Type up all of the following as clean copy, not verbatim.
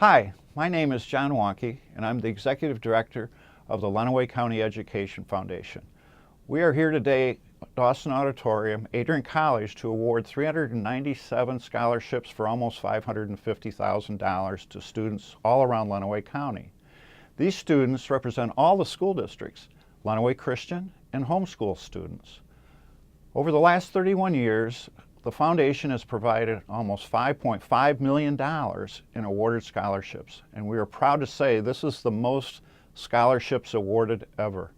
Hi, my name is John Wonke, and I'm the Executive Director of the Lenawee County Education Foundation. We are here today at Dawson Auditorium, Adrian College, to award 397 scholarships for almost $550,000 to students all around Lenawee County. These students represent all the school districts, Lenawee Christian and homeschool students. Over the last 31 years, the foundation has provided almost $5.5 million in awarded scholarships, and we are proud to say this is the most scholarships awarded ever.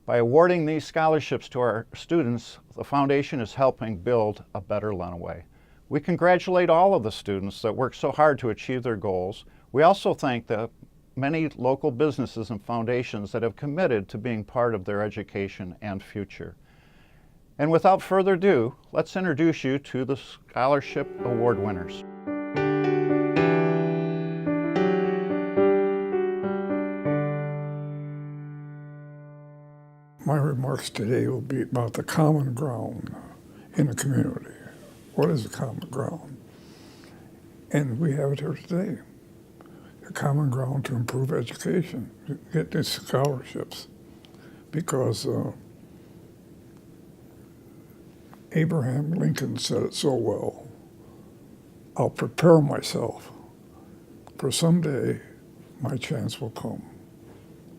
By awarding these scholarships to our students, the foundation is helping build a better Lenawee. We congratulate all of the students that work so hard to achieve their goals. We also thank the many local businesses and foundations that have committed to being part of their education and future. And without further ado, let's introduce you to the scholarship award winners. My remarks today will be about the common ground in the community. What is the common ground? And we have it here today. The common ground to improve education, to get these scholarships, because Abraham Lincoln said it so well. I'll prepare myself for someday my chance will come.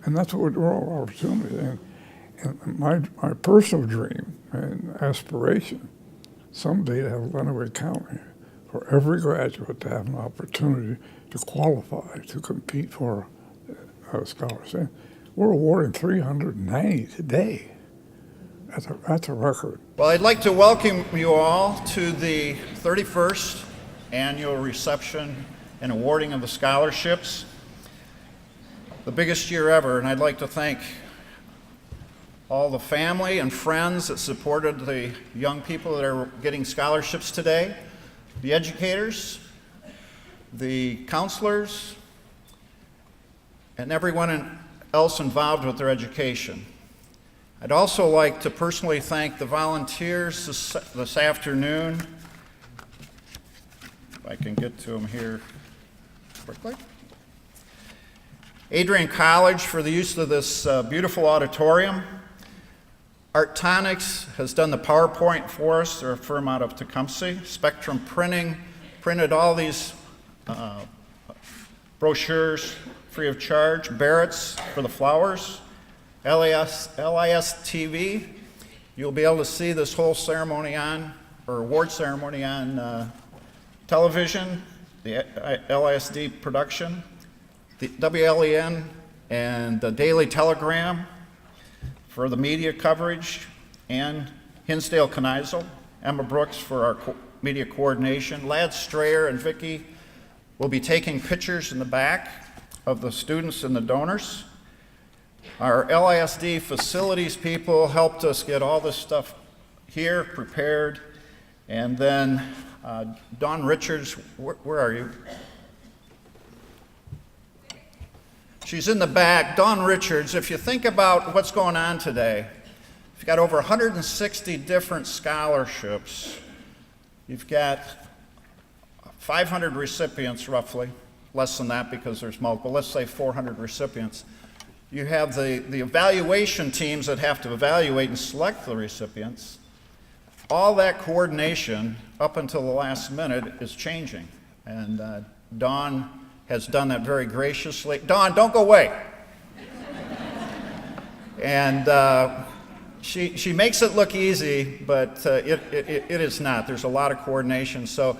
And that's what we're all opportunity. And my personal dream and aspiration, someday to have Lenawee County, for every graduate to have an opportunity to qualify, to compete for a scholarship. We're awarding 390 today. That's a record. Well, I'd like to welcome you all to the 31st annual reception and awarding of the scholarships. The biggest year ever, and I'd like to thank all the family and friends that supported the young people that are getting scholarships today, the educators, the counselors, and everyone else involved with their education. I'd also like to personally thank the volunteers this afternoon. If I can get to them here quickly. Adrian College for the use of this beautiful auditorium. Artonics has done the PowerPoint for us. They're a firm out of Tecumseh. Spectrum Printing printed all these brochures free of charge. Barrett's for the flowers. LISD-TV, you'll be able to see this whole ceremony award ceremony on television, the LISD production, the WLEN and the Daily Telegram for the media coverage, and Hinsdale Kneisel, Emma Brooks for our media coordination. Lad Strayer and Vicki will be taking pictures in the back of the students and the donors. Our LISD facilities people helped us get all this stuff here prepared. And then Dawn Richards, where are you? She's in the back. Dawn Richards, if you think about what's going on today, you've got over 160 different scholarships. You've got 500 recipients roughly, less than that because there's multiple, let's say 400 recipients. You have the evaluation teams that have to evaluate and select the recipients. All that coordination up until the last minute is changing. And Dawn has done that very graciously. Dawn, don't go away. And she makes it look easy, but it is not. There's a lot of coordination. So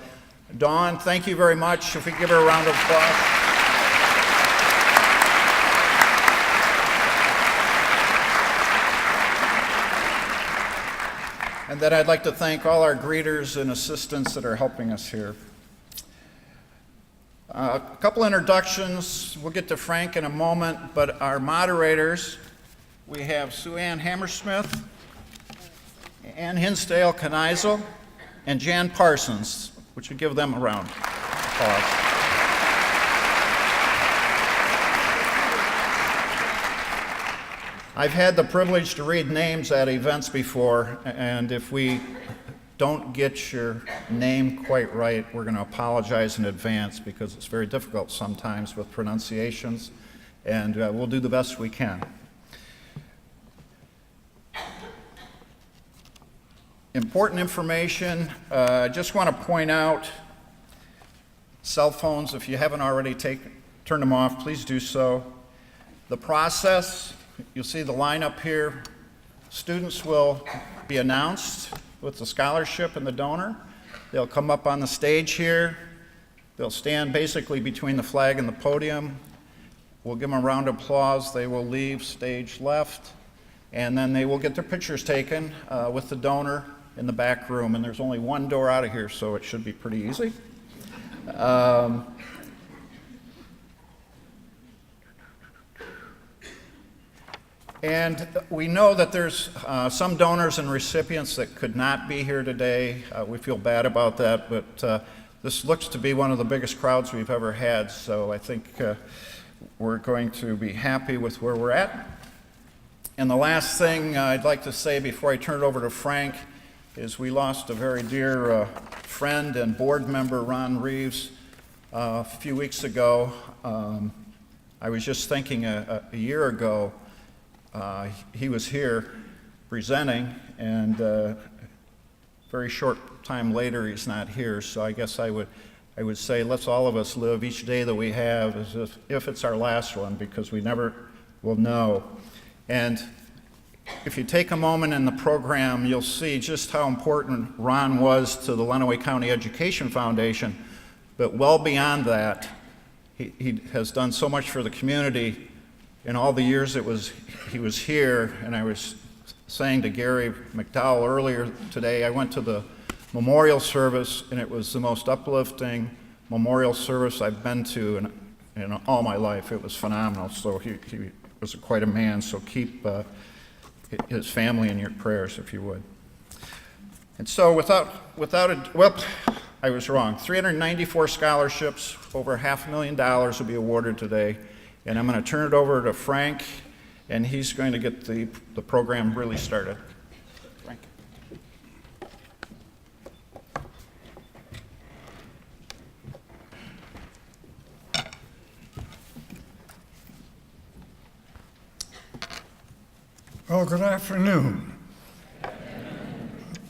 Dawn, thank you very much. If we give her a round of applause. And then I'd like to thank all our greeters and assistants that are helping us here. A couple introductions. We'll get to Frank in a moment, but our moderators, we have Sue Ann Hammersmith, Ann Hinsdale Kneisel, and Jan Parsons. Would you give them a round of applause? I've had the privilege to read names at events before, and if we don't get your name quite right, we're going to apologize in advance because it's very difficult sometimes with pronunciations, and we'll do the best we can. Important information, I just want to point out cell phones, if you haven't already turned them off, please do so. The process, you'll see the lineup here. Students will be announced with the scholarship and the donor. They'll come up on the stage here. They'll stand basically between the flag and the podium. We'll give them a round of applause. They will leave stage left, and then they will get their pictures taken with the donor in the back room. And there's only one door out of here, so it should be pretty easy. And we know that there's some donors and recipients that could not be here today. We feel bad about that, but this looks to be one of the biggest crowds we've ever had, so I think we're going to be happy with where we're at. And the last thing I'd like to say before I turn it over to Frank is we lost a very dear friend and board member, Ron Reeves, a few weeks ago. I was just thinking a year ago, he was here presenting, and very short time later he's not here, so I guess I would say let's all of us live each day that we have as if it's our last one, because we never will know. And if you take a moment in the program, you'll see just how important Ron was to the Lenawee County Education Foundation, but well beyond that, he has done so much for the community in all the years he was here. And I was saying to Gary McDowell earlier today, I went to the memorial service, and it was the most uplifting memorial service I've been to in all my life. It was phenomenal. So he was quite a man, so keep his family in your prayers, if you would. And so I was wrong. 394 scholarships, over $500,000 will be awarded today. And I'm going to turn it over to Frank, and he's going to get the program really started. Frank. Well, good afternoon.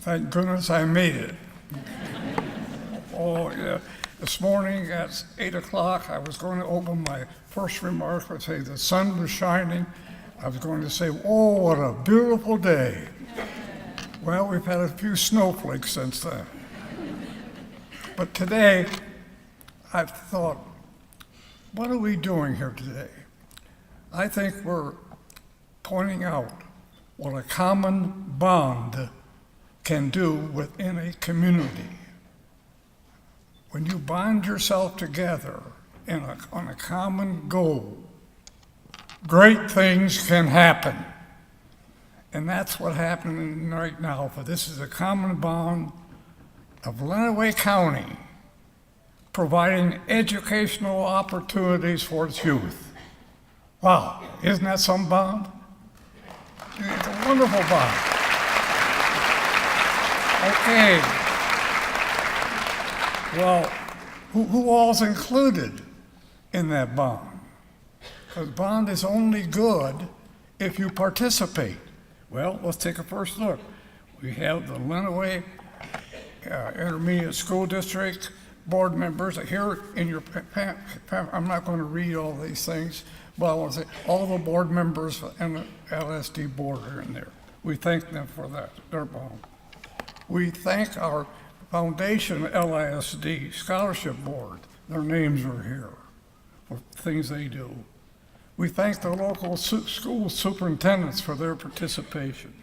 Thank goodness I made it. Oh, yeah. This morning at 8 o'clock, I was going to open my first remark and say the sun was shining. I was going to say, oh, what a beautiful day. Well, we've had a few snowflakes since then. But today, I've thought, what are we doing here today? I think we're pointing out what a common bond can do within a community. When you bond yourself together on a common goal, great things can happen. And that's what's happening right now. For this is a common bond of Lenawee County providing educational opportunities for its youth. Wow, isn't that some bond? It's a wonderful bond. Okay. Well, who all's included in that bond? Because bond is only good if you participate. Well, let's take a first look. We have the Lenawee Intermediate School District board members here in your, I'm not going to read all these things, but I want to say all the board members and the LSD board are in there. We thank them for that, their bond. We thank our foundation, LISD Scholarship Board. Their names are here for things they do. We thank the local school superintendents for their participation.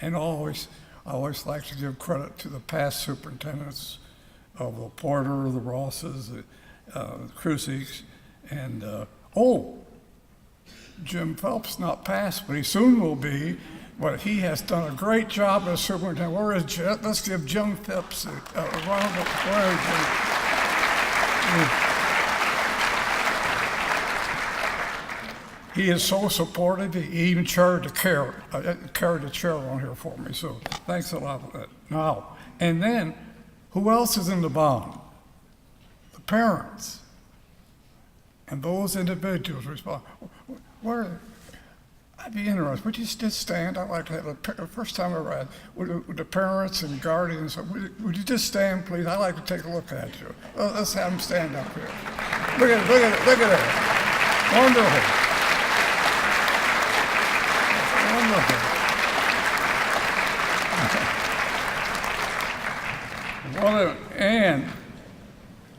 And I always like to give credit to the past superintendents of the Porter, the Rosses, the Crusiks, and Jim Phelps not passed, but he soon will be. But he has done a great job as superintendent. Where is Jim? Let's give Jim Phelps a round of applause. He is so supportive. He even carried the chair on here for me. So thanks a lot for that. Now, and then, who else is in the bond? The parents. And those individuals respond. I'd be interested. Would you just stand? I'd like to have the first time I read, with the parents and guardians, would you just stand, please? I'd like to take a look at you. Let's have them stand up here. Look at it, look at it, look at it. Wonderful. Wonderful. And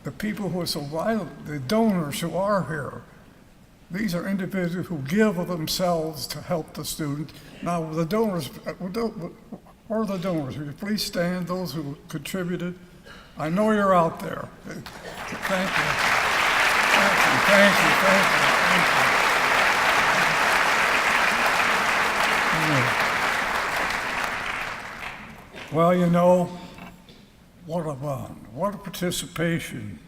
the people who are so vital, the donors who are here, these are individuals who give of themselves to help the student. Now, the donors, where are the donors? Will you please stand, those who contributed? I know you're out there. Thank you. Thank you, thank you, thank you, thank you. Well, you know, what a bond, what a participation.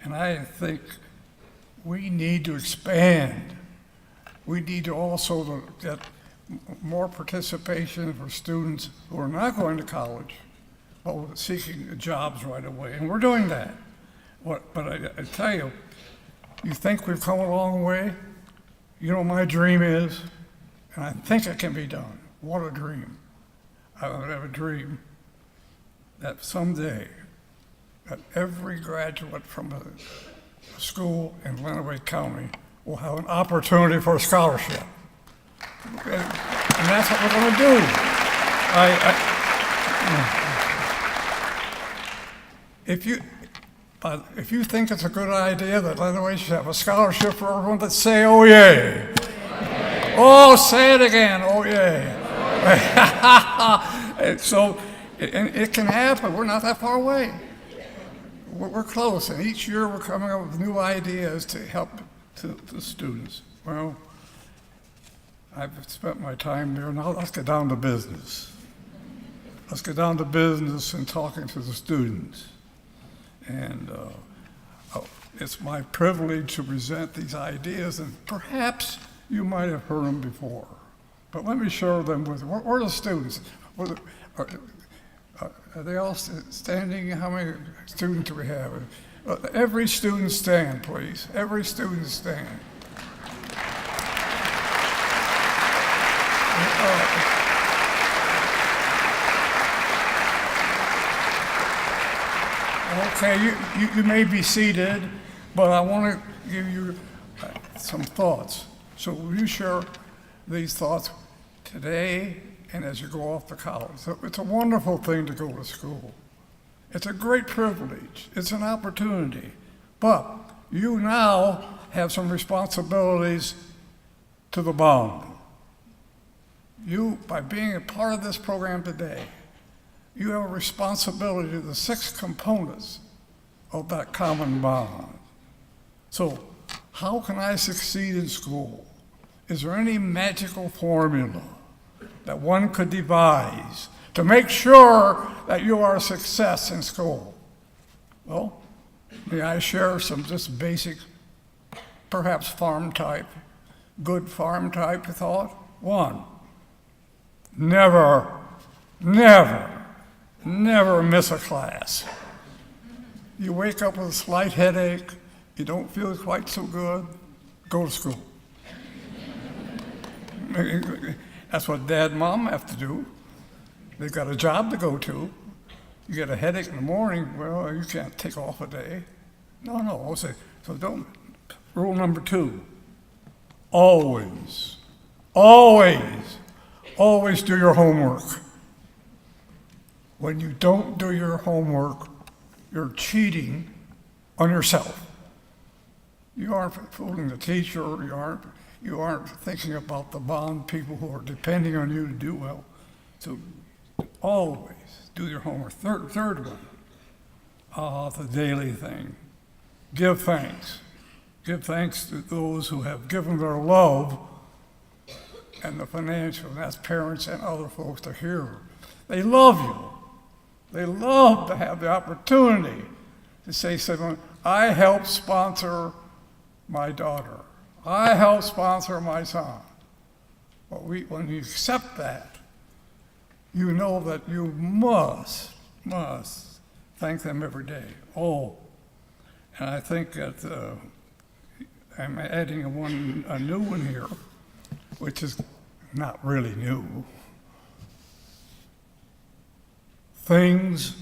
And I think we need to expand. We need to also get more participation for students who are not going to college, but seeking jobs right away. And we're doing that. But I tell you, you think we've come a long way? You know, my dream is, and I think it can be done. What a dream. I would have a dream that someday that every graduate from a school in Lenawee County will have an opportunity for a scholarship. And that's what we're going to do. If you think it's a good idea that Lenawee should have a scholarship for everyone, let's say, oh, yay. Oh, say it again, oh, yay. So it can happen. We're not that far away. We're close, and each year we're coming up with new ideas to help the students. Well, I've spent my time there. Now let's get down to business. Let's get down to business and talking to the students. And it's my privilege to present these ideas, and perhaps you might have heard them before. But let me share them with you. Where are the students? Are they all standing? How many students do we have? Every student stand, please. Every student stand. Okay, you may be seated, but I want to give you some thoughts. So will you share these thoughts today and as you go off to college? So it's a wonderful thing to go to school. It's a great privilege. It's an opportunity. But you now have some responsibilities to the bond. You, by being a part of this program today, you have a responsibility to the 6 components of that common bond. So, how can I succeed in school? Is there any magical formula that one could devise to make sure that you are a success in school? Well, may I share some just basic, perhaps farm type, good farm type thought? 1, never miss a class. You wake up with a slight headache, you don't feel quite so good, go to school. That's what Dad and Mom have to do. They've got a job to go to. You get a headache in the morning, well, you can't take off a day. No, I'll say, so don't. Rule number 2, always do your homework. When you don't do your homework, you're cheating on yourself. You aren't fooling the teacher, you aren't thinking about the bond people who are depending on you to do well. So always do your homework. Third one, the daily thing. Give thanks. Give thanks to those who have given their love and the financial, and that's parents and other folks to hear. They love you. They love to have the opportunity to say something. I helped sponsor my daughter. I helped sponsor my son. But when you accept that, you know that you must thank them every day. Oh, and I think that I'm adding a new one here, which is not really new. Things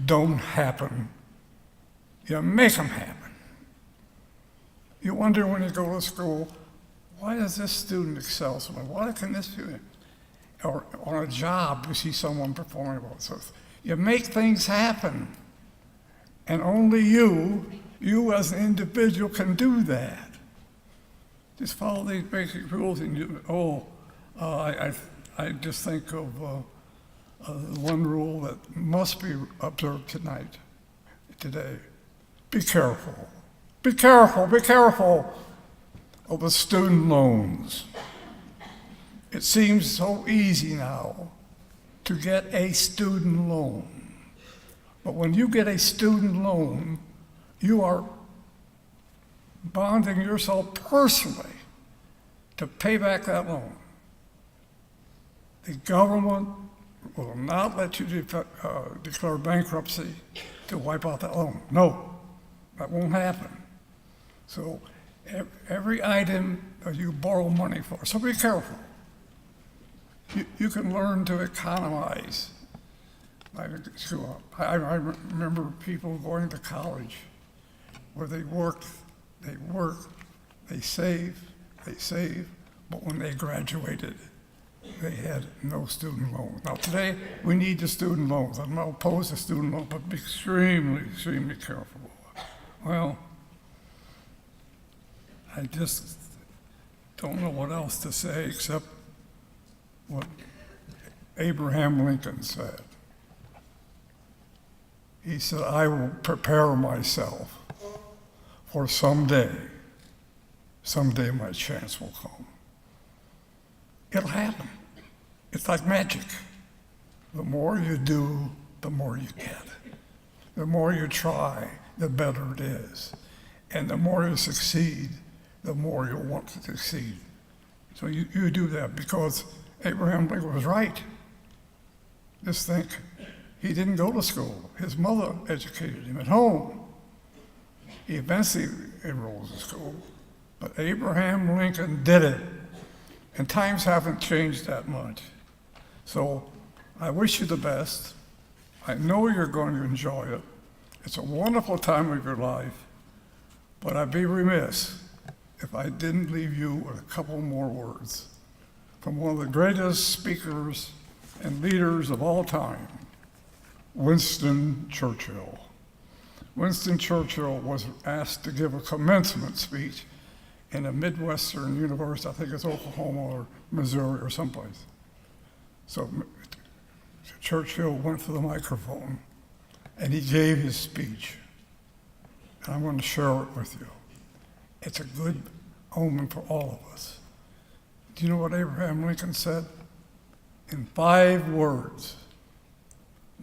don't happen. You make them happen. You wonder when you go to school, why does this student excel so much? Why can this student? Or on a job, you see someone performing well. So you make things happen. And only you as an individual can do that. Just follow these basic rules and I just think of one rule that must be observed today. Be careful. Be careful, be careful of the student loans. It seems so easy now to get a student loan. But when you get a student loan, you are bonding yourself personally to pay back that loan. The government will not let you declare bankruptcy to wipe out that loan. No, that won't happen. So every item that you borrow money for, so be careful. You can learn to economize. I remember people going to college where they worked, they saved, but when they graduated, they had no student loan. Now today, we need the student loans. I'm not opposed to student loans, but be extremely, extremely careful. Well, I just don't know what else to say except what Abraham Lincoln said. He said, I will prepare myself for someday my chance will come. It'll happen. It's like magic. The more you do, the more you get. The more you try, the better it is. And the more you succeed, the more you'll want to succeed. So you do that because Abraham Lincoln was right. Just think, he didn't go to school. His mother educated him at home. He eventually enrolled in school, but Abraham Lincoln did it. And times haven't changed that much. So I wish you the best. I know you're going to enjoy it. It's a wonderful time of your life, but I'd be remiss if I didn't leave you with a couple more words from one of the greatest speakers and leaders of all time, Winston Churchill. Winston Churchill was asked to give a commencement speech in a Midwestern university, I think it's Oklahoma or Missouri or someplace. So Churchill went to the microphone and he gave his speech. And I'm going to share it with you. It's a good omen for all of us. Do you know what Abraham Lincoln said? In 5 words,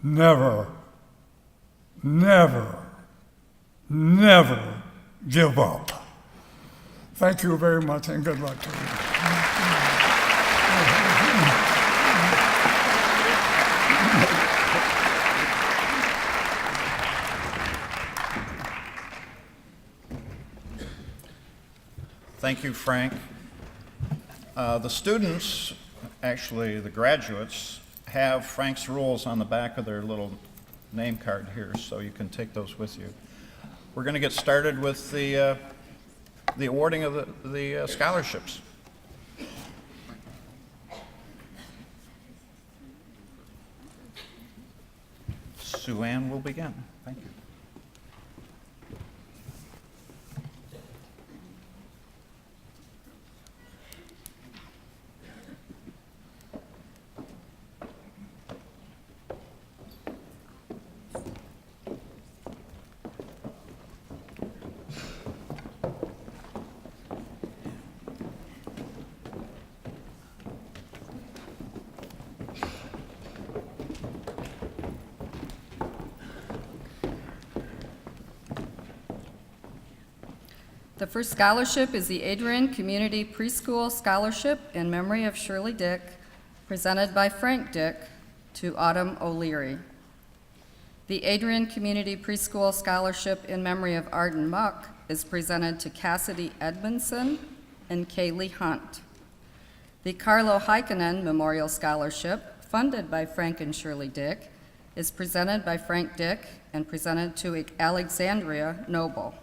never, never, never give up. Thank you very much and good luck to you. Thank you, Frank. The students, actually the graduates, have Frank's rules on the back of their little name card here, so you can take those with you. We're going to get started with the awarding of the scholarships. Sue Ann will begin. Thank you. The first scholarship is the Adrian Community Preschool Scholarship in memory of Shirley Dick, presented by Frank Dick to Autumn O'Leary. The Adrian Community Preschool Scholarship in memory of Arden Muck is presented to Cassidy Edmondson and Kaylee Hunt. The Carlo Heikkinen Memorial Scholarship, funded by Frank and Shirley Dick, is presented by Frank Dick and presented to Alexandria Noble.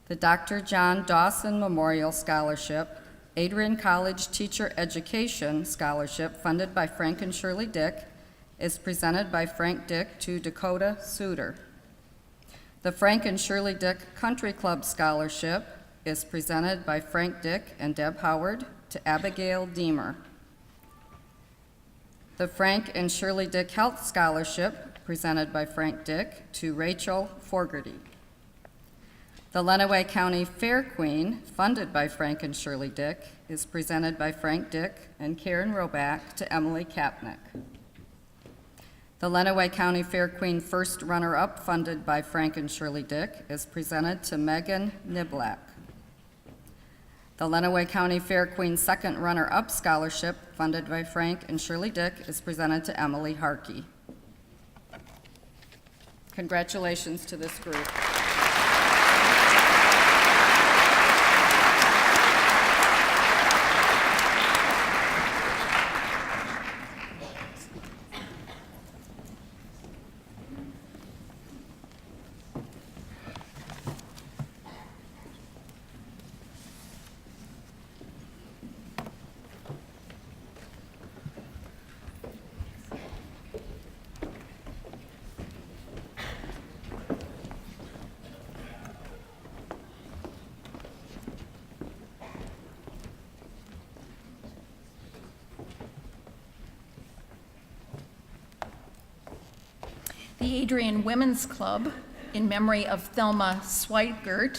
The Dr. John Dawson Memorial Scholarship, Adrian College Teacher Education Scholarship, funded by Frank and Shirley Dick, is presented by Frank Dick to Dakota Suter. The Frank and Shirley Dick Country Club Scholarship is presented by Frank Dick and Deb Howard to Abigail Deemer. The Frank and Shirley Dick Health Scholarship, presented by Frank Dick to Rachel Fogarty. The Lenawee County Fair Queen, funded by Frank and Shirley Dick, is presented by Frank Dick and Karen Roback to Emily Kapnick. The Lenawee County Fair Queen First Runner-Up, funded by Frank and Shirley Dick, is presented to Megan Niblack. The Lenawee County Fair Queen Second Runner-Up Scholarship, funded by Frank and Shirley Dick, is presented to Emily Harkey. Congratulations to this group. The Adrian Women's Club, in memory of Thelma Swigert,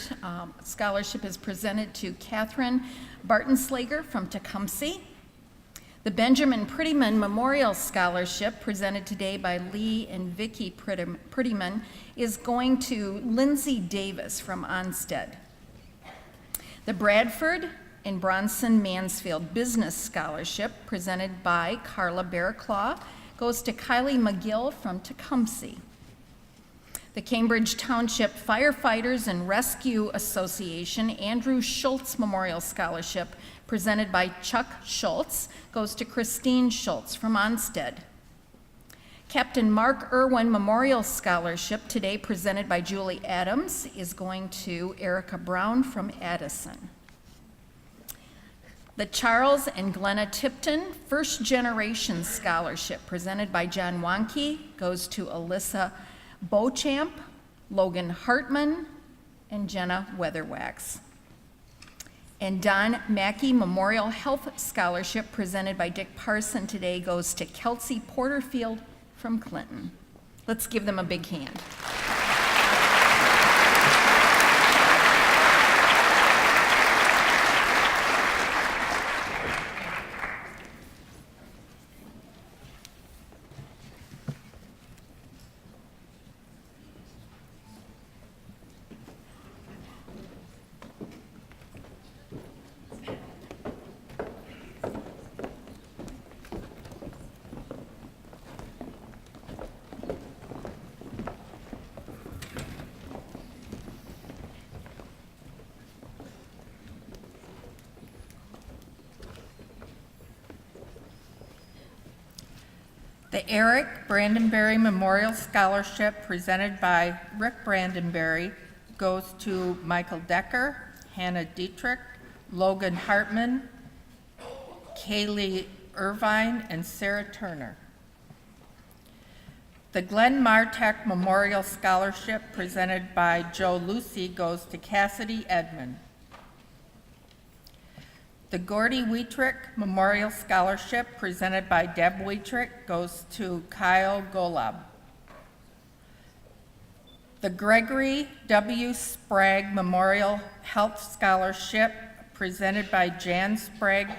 scholarship is presented to Catherine Bartonslager from Tecumseh. The Benjamin Prettyman Memorial Scholarship, presented today by Lee and Vicki Prettyman, is going to Lindsay Davis from Onstead. The Bradford and Bronson Mansfield Business Scholarship, presented by Carla Bearclaw, goes to Kylie McGill from Tecumseh. The Cambridge Township Firefighters and Rescue Association Andrew Schultz Memorial Scholarship, presented by Chuck Schultz, goes to Christine Schultz from Onstead. Captain Mark Irwin Memorial Scholarship, today presented by Julie Adams, is going to Erica Brown from Addison. The Charles and Glenna Tipton First Generation Scholarship, presented by John Wonke, goes to Alyssa Beauchamp, Logan Hartman, and Jenna Weatherwax. And Don Mackey Memorial Health Scholarship, presented by Dick Parson, today goes to Kelsey Porterfield from Clinton. Let's give them a big hand. The Eric Brandenberry Memorial Scholarship, presented by Rick Brandenberry, goes to Michael Decker, Hannah Dietrich, Logan Hartman, Kaylee Irvine, and Sarah Turner. The Glenn Martek Memorial Scholarship, presented by Joe Lucy, goes to Cassidy Edmond. The Gordy Wietrich Memorial Scholarship, presented by Deb Wietrich, goes to Kyle Golub. The Gregory W. Sprague Memorial Health Scholarship, presented by Jan Sprague,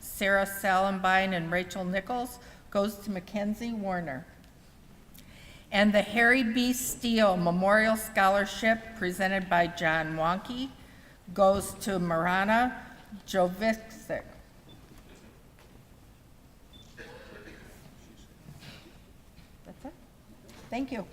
Sarah Salenbein, and Rachel Nichols, goes to Mackenzie Warner. And the Harry B. Steele Memorial Scholarship, presented by John Wonke, goes to Marana Jovic. That's it. Thank you.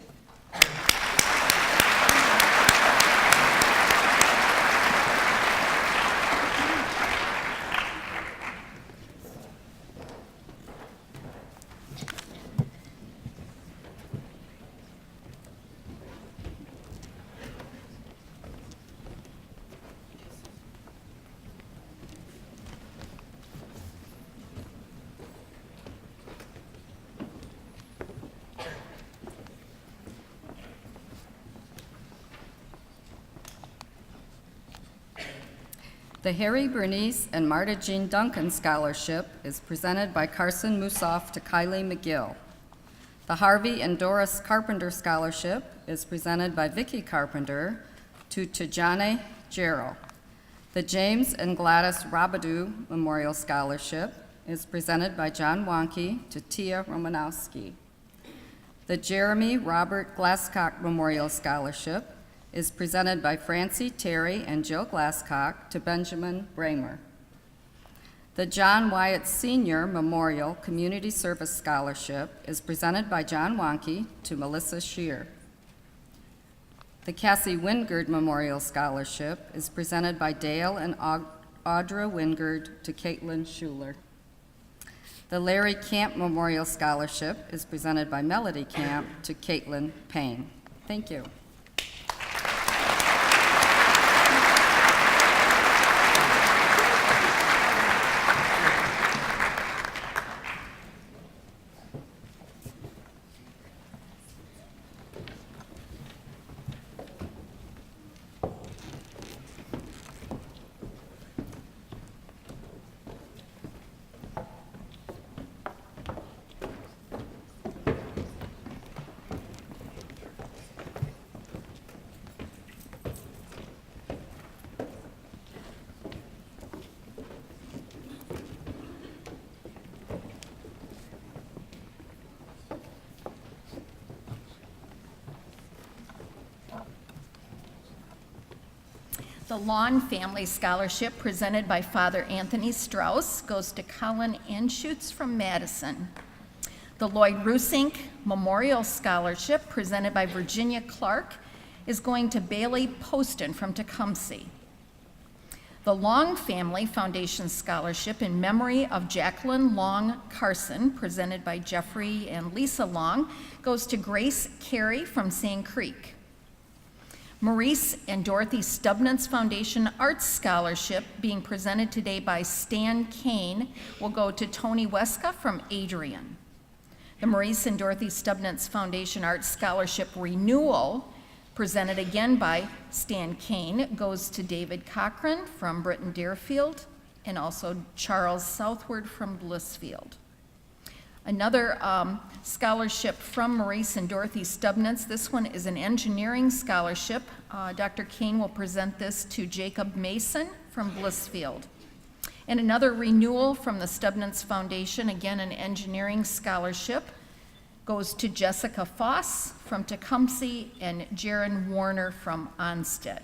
The Harry Bernice and Marta Jean Duncan Scholarship is presented by Carson Musoff to Kylie McGill. The Harvey and Doris Carpenter Scholarship is presented by Vicki Carpenter to Tijane Jarrell. The James and Gladys Robidoux Memorial Scholarship is presented by John Wonke to Tia Romanowski. The Jeremy Robert Glasscock Memorial Scholarship is presented by Francie Terry and Jill Glasscock to Benjamin Bramer. The John Wyatt Sr. Memorial Community Service Scholarship is presented by John Wonke to Melissa Shear. The Cassie Wingard Memorial Scholarship is presented by Dale and Audra Wingard to Caitlin Schuler. The Larry Camp Memorial Scholarship is presented by Melody Camp to Caitlin Payne. Thank you. The Lawn Family Scholarship presented by Father Anthony Strauss goes to Colin Anschutz from Madison. The Lloyd Rusink Memorial Scholarship presented by Virginia Clark is going to Bailey Poston from Tecumseh. The Long Family Foundation Scholarship in memory of Jacqueline Long Carson, presented by Jeffrey and Lisa Long, goes to Grace Carey from Sand Creek. Maurice and Dorothy Stubnitz Foundation Arts Scholarship, being presented today by Stan Kane, will go to Tony Weska from Adrian. The Maurice and Dorothy Stubnitz Foundation Arts Scholarship Renewal, presented again by Stan Kane, goes to David Cochran from Britton Deerfield and also Charles Southward from Blissfield. Another scholarship from Maurice and Dorothy Stubnitz. This one is an engineering scholarship. Dr. Kane will present this to Jacob Mason from Blissfield. And another renewal from the Stubnitz Foundation, again an engineering scholarship, goes to Jessica Foss from Tecumseh and Jaron Warner from Onstead.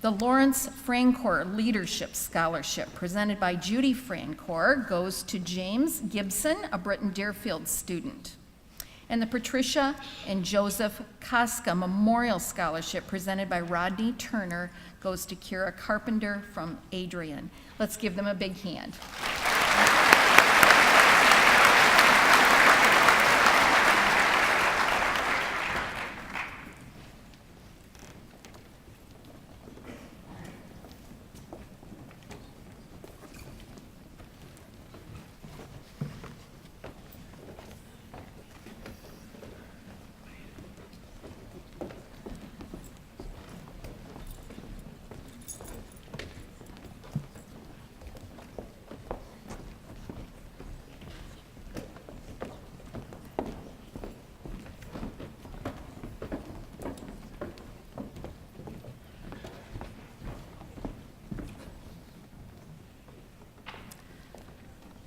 The Lawrence Francoeur Leadership Scholarship, presented by Judy Francoeur, goes to James Gibson, a Britton Deerfield student. And the Patricia and Joseph Koska Memorial Scholarship, presented by Rodney Turner, goes to Kira Carpenter from Adrian. Let's give them a big hand.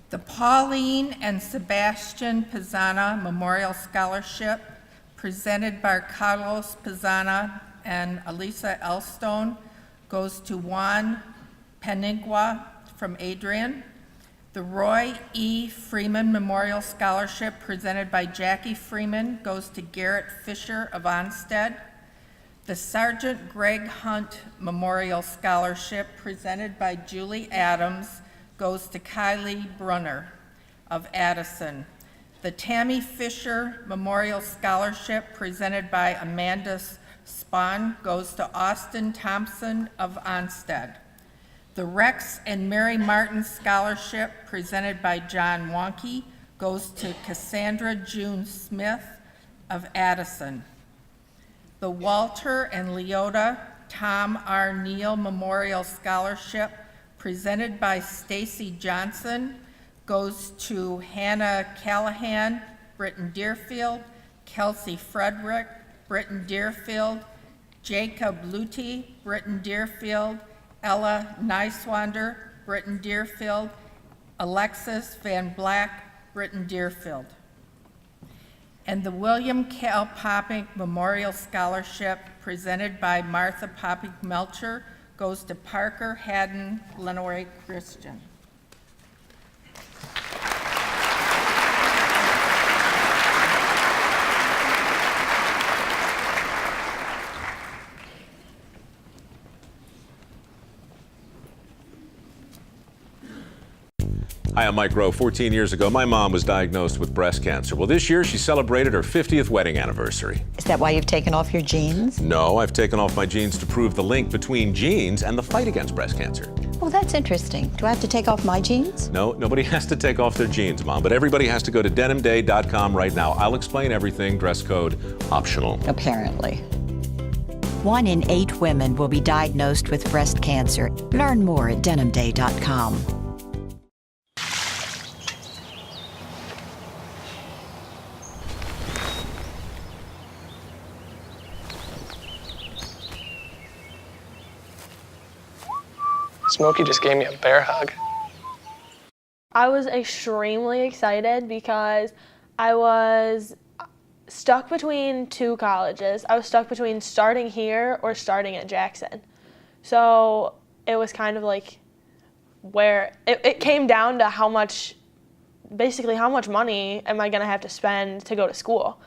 The Pauline and Sebastian Pizzana Memorial Scholarship, presented by Carlos Pizzana and Elisa Elstone, goes to Juan Penigua from Adrian. The Roy E. Freeman Memorial Scholarship presented by Jackie Freeman goes to Garrett Fisher of Onstead. The Sergeant Greg Hunt Memorial Scholarship presented by Julie Adams goes to Kylie Brunner of Addison. The Tammy Fisher Memorial Scholarship presented by Amanda Spahn goes to Austin Thompson of Onstead. The Rex and Mary Martin Scholarship presented by John Wonke goes to Cassandra June Smith of Addison. The Walter and Leota Tom R. Neal Memorial Scholarship presented by Stacy Johnson goes to Hannah Callahan, Britton Deerfield, Kelsey Frederick, Britton Deerfield, Jacob Luty, Britton Deerfield, Ella Niswander, Britton Deerfield, Alexis Van Black, Britton Deerfield. And the William Cal Poppink Memorial Scholarship presented by Martha Poppink Melcher goes to Parker Haddon, Lenawee Christian. Hi, I'm Mike Rowe. 14 years ago, my mom was diagnosed with breast cancer. Well, this year she celebrated her 50th wedding anniversary. Is that why you've taken off your jeans? No, I've taken off my jeans to prove the link between jeans and the fight against breast cancer. Oh, that's interesting. Do I have to take off my jeans? No, nobody has to take off their jeans, Mom, but everybody has to go to denimday.com right now. I'll explain everything, dress code optional. Apparently. 1 in 8 women will be diagnosed with breast cancer. Learn more at denimday.com. Smokey just gave me a bear hug. I was extremely excited because I was stuck between 2 colleges. I was stuck between starting here or starting at Jackson. So it was kind of like where it came down to how much money am I going to have to spend to go to school.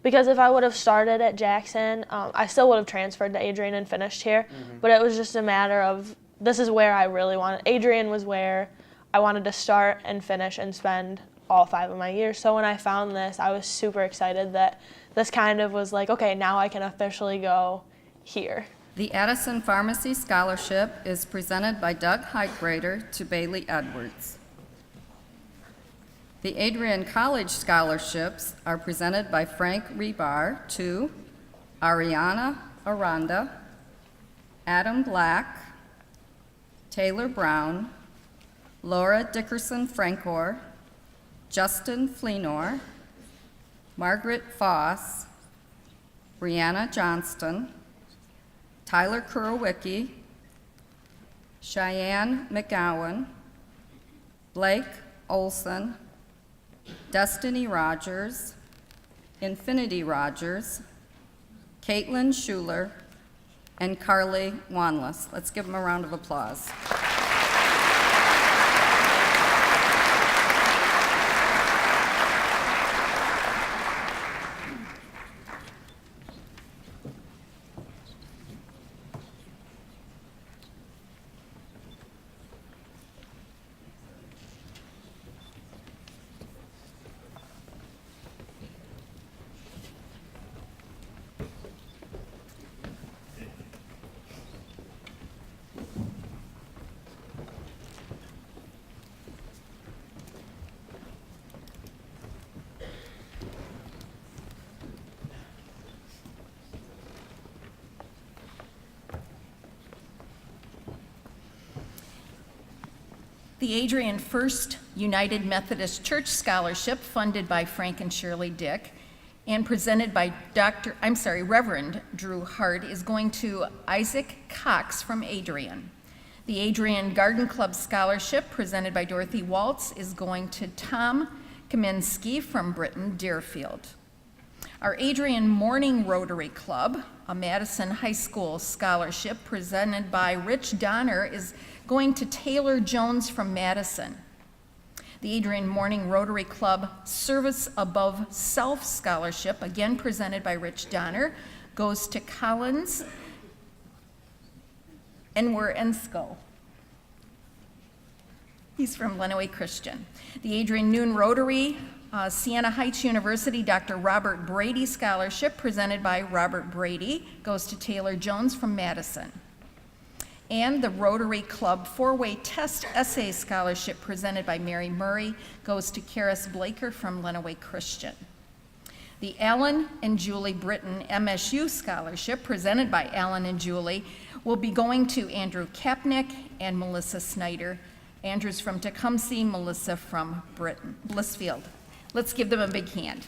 Because if I would have started at Jackson, I still would have transferred to Adrian and finished here. But it was just a matter of, this is where I really wanted. Adrian was where I wanted to start and finish and spend all 5 of my years. So when I found this, I was super excited that this kind of was like, okay, now I can officially go here. The Addison Pharmacy Scholarship is presented by Doug Heitgrader to Bailey Edwards. The Adrian College Scholarships are presented by Frank Rebar to Ariana Aranda, Adam Black, Taylor Brown, Laura Dickerson Francor, Justin Fleenor, Margaret Foss, Brianna Johnston, Tyler Kurowicki, Cheyenne McGowan, Blake Olson, Destiny Rogers, Infinity Rogers, Caitlin Schuler, and Carly Wanless. Let's give them a round of applause. The Adrian First United Methodist Church Scholarship, funded by Frank and Shirley Dick, and presented by Reverend Drew Hart, is going to Isaac Cox from Adrian. The Adrian Garden Club Scholarship, presented by Dorothy Waltz, is going to Tom Kaminsky from Britton Deerfield. Our Adrian Morning Rotary Club, a Madison High School scholarship presented by Rich Donner, is going to Taylor Jones from Madison. The Adrian Morning Rotary Club Service Above Self Scholarship, again presented by Rich Donner, goes to Collins Enwer-Ensko. He's from Lenawee Christian. The Adrian Noon Rotary Siena Heights University Dr. Robert Brady Scholarship, presented by Robert Brady, goes to Taylor Jones from Madison. And the Rotary Club Four-Way Test Essay Scholarship, presented by Mary Murray, goes to Karis Blaker from Lenawee Christian. The Alan and Julie Britton MSU Scholarship, presented by Alan and Julie, will be going to Andrew Kapnick and Melissa Snyder. Andrew's from Tecumseh, Melissa from Blissfield. Let's give them a big hand.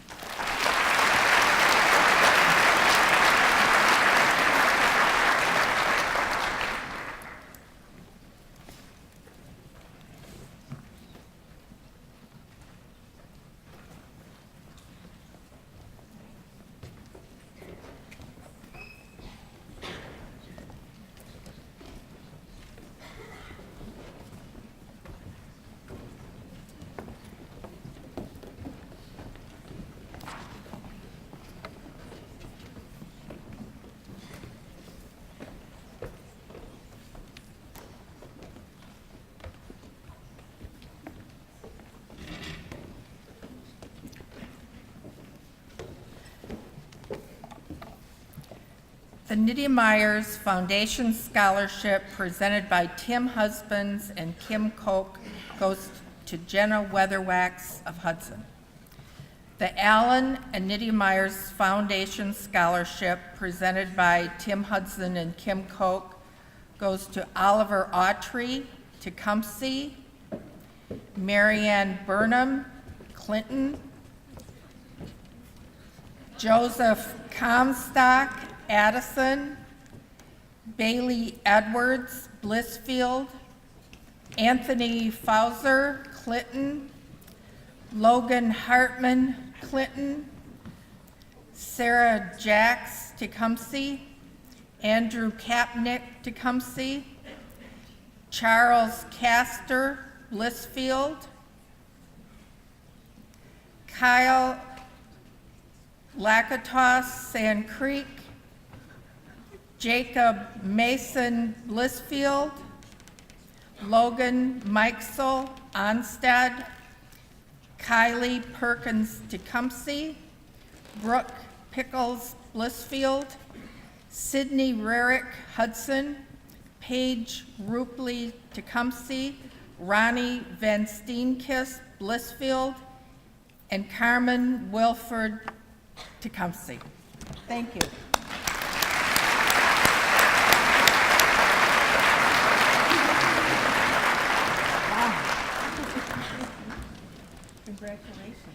The Nydia Myers Foundation Scholarship, presented by Tim Husbands and Kim Koch, goes to Jenna Weatherwax of Hudson. The Allen and Nydia Myers Foundation Scholarship, presented by Tim Hudson and Kim Koch, goes to Oliver Autry, Tecumseh, Marianne Burnham, Clinton, Joseph Comstock, Addison, Bailey Edwards, Blissfield, Anthony Fauser, Clinton, Logan Hartman, Clinton, Sarah Jacks, Tecumseh, Andrew Kapnick, Tecumseh, Charles Castor, Blissfield, Kyle Lakatos, Sand Creek, Jacob Mason, Blissfield, Logan Mikesel, Onstead, Kylie Perkins, Tecumseh, Brooke Pickles, Blissfield, Sydney Rarick, Hudson, Paige Rupley, Tecumseh, Ronnie Van Steenkist, Blissfield, and Carmen Wilford, Tecumseh. Thank you. Congratulations.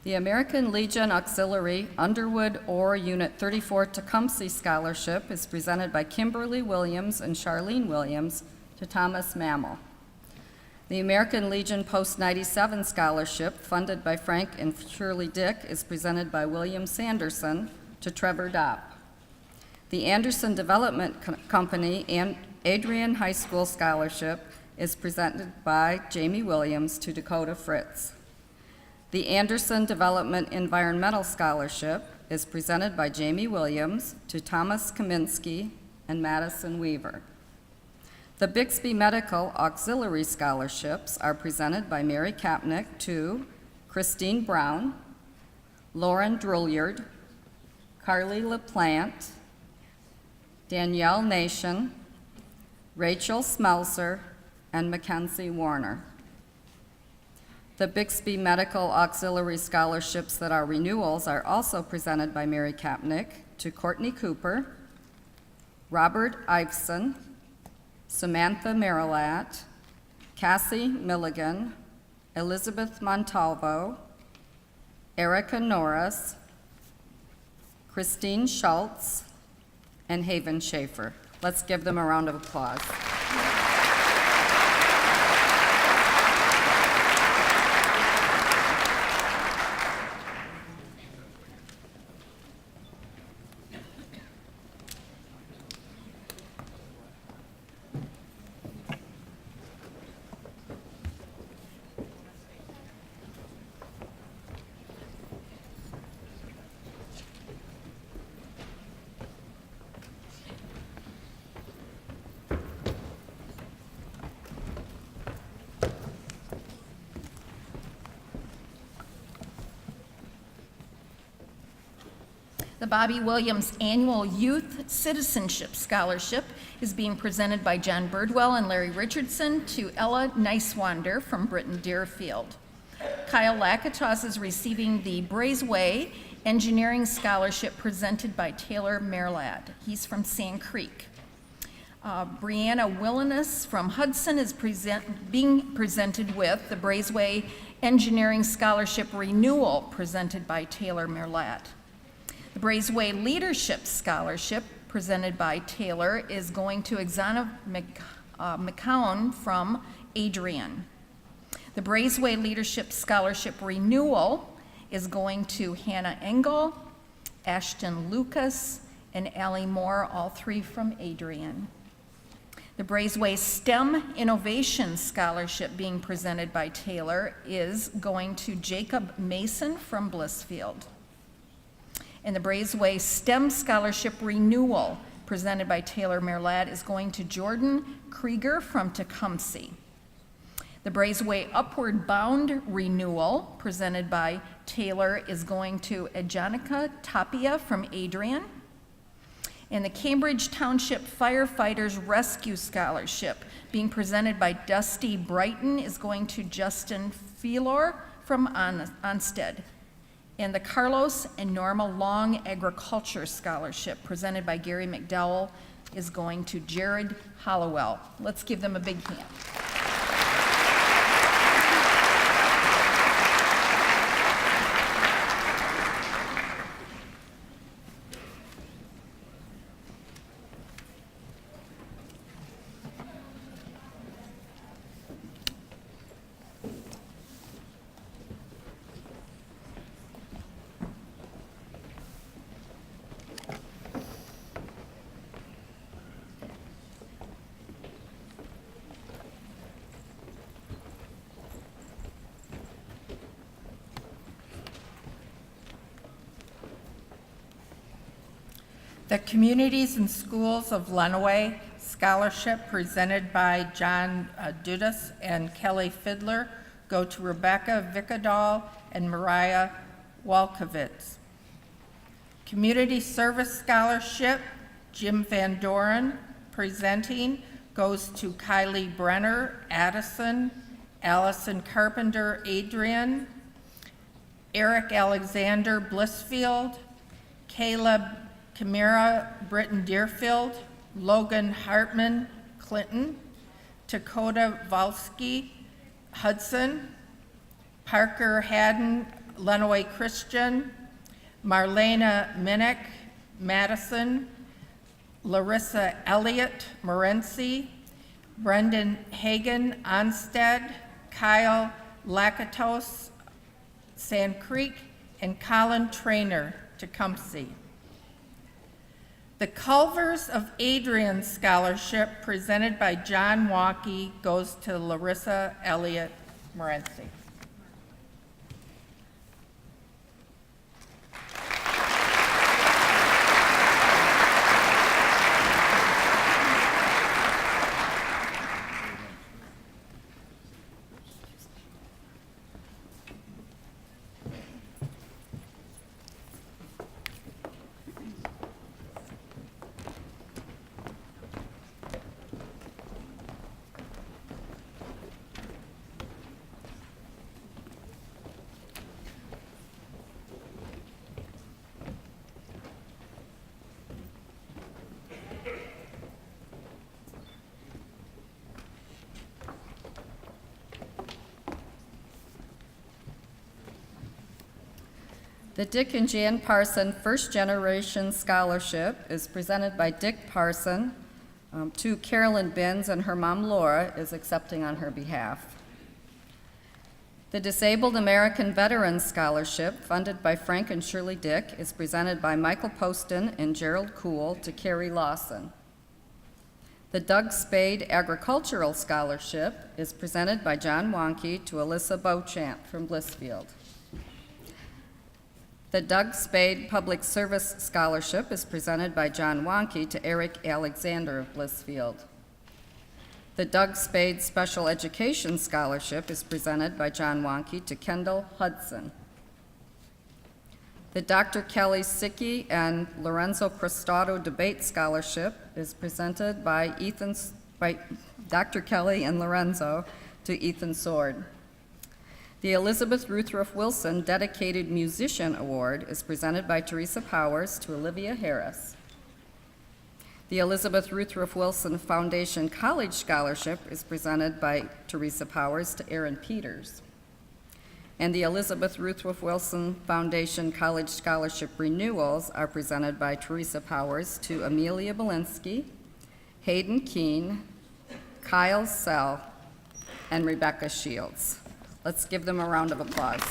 The American Legion Auxiliary Underwood Orr Unit 34 Tecumseh Scholarship is presented by Kimberly Williams and Charlene Williams to Thomas Mammel. The American Legion Post 97 Scholarship, funded by Frank and Shirley Dick, is presented by William Sanderson to Trevor Dopp. The Anderson Development Company and Adrian High School Scholarship is presented by Jamie Williams to Dakota Fritz. The Anderson Development Environmental Scholarship is presented by Jamie Williams to Thomas Kaminsky and Madison Weaver. The Bixby Medical Auxiliary Scholarships are presented by Mary Kapnick to Christine Brown, Lauren Drouillard, Carly LaPlante, Danielle Nation, Rachel Smelser, and Mackenzie Warner. The Bixby Medical Auxiliary Scholarships that are renewals are also presented by Mary Kapnick to Courtney Cooper, Robert Iveson, Samantha Marilat, Cassie Milligan, Elizabeth Montalvo, Erica Norris, Christine Schultz, and Haven Schaefer. Let's give them a round of applause. The Bobby Williams Annual Youth Citizenship Scholarship is being presented by John Birdwell and Larry Richardson to Ella Nicewander from Britton Deerfield. Kyle Lakatos is receiving the Braceway Engineering Scholarship presented by Taylor Merlad. He's from Sand Creek. Brianna Willinus from Hudson is being presented with the Braceway Engineering Scholarship Renewal presented by Taylor Merlad. The Braceway Leadership Scholarship presented by Taylor is going to Exana McCown from Adrian. The Braceway Leadership Scholarship Renewal is going to Hannah Engel, Ashton Lucas, and Allie Moore, all three from Adrian. The Braceway STEM Innovation Scholarship being presented by Taylor is going to Jacob Mason from Blissfield. And the Braceway STEM Scholarship Renewal presented by Taylor Merlad is going to Jordan Krieger from Tecumseh. The Braceway Upward Bound Renewal presented by Taylor is going to Ajanica Tapia from Adrian. And the Cambridge Township Firefighters Rescue Scholarship being presented by Dusty Brighton is going to Justin Felor from Onstead. And the Carlos and Norma Long Agriculture Scholarship presented by Gary McDowell is going to Jared Hollowell. Let's give them a big hand. The Communities and Schools of Lenawee Scholarship presented by John Dudas and Kelly Fiddler go to Rebecca Vicadal and Mariah Walkovitz. Community Service Scholarship, Jim Van Doren presenting, goes to Kylie Brenner, Addison, Allison Carpenter, Adrian, Eric Alexander, Blissfield, Caleb Camara, Britton Deerfield, Logan Hartman, Clinton, Dakota Valsky, Hudson, Parker Haddon, Lenawee Christian, Marlena Minnick, Madison, Larissa Elliott, Morenci, Brendan Hagan, Onstead, Kyle Lakatos, Sand Creek, and Colin Traynor, Tecumseh. The Culvers of Adrian Scholarship presented by John Walkie goes to Larissa Elliott Morenci. The Dick and Jan Parson First Generation Scholarship is presented by Dick Parson to Carolyn Binns, and her mom Laura is accepting on her behalf. The Disabled American Veterans Scholarship, funded by Frank and Shirley Dick, is presented by Michael Poston and Gerald Kuhl to Carrie Lawson. The Doug Spade Agricultural Scholarship is presented by John Wonke to Alyssa Beauchamp from Blissfield. The Doug Spade Public Service Scholarship is presented by John Wonke to Eric Alexander of Blissfield. The Doug Spade Special Education Scholarship is presented by John Wonke to Kendall Hudson. The Dr. Kelly Sicky and Lorenzo Cristaudo Debate Scholarship is presented by Dr. Kelly and Lorenzo to Ethan Sword. The Elizabeth Ruthroff Wilson Dedicated Musician Award is presented by Teresa Powers to Olivia Harris. The Elizabeth Ruthroff Wilson Foundation College Scholarship is presented by Teresa Powers to Aaron Peters. And the Elizabeth Ruthroff Wilson Foundation College Scholarship Renewals are presented by Teresa Powers to Amelia Belinsky, Hayden Keene, Kyle Sell, and Rebecca Shields. Let's give them a round of applause.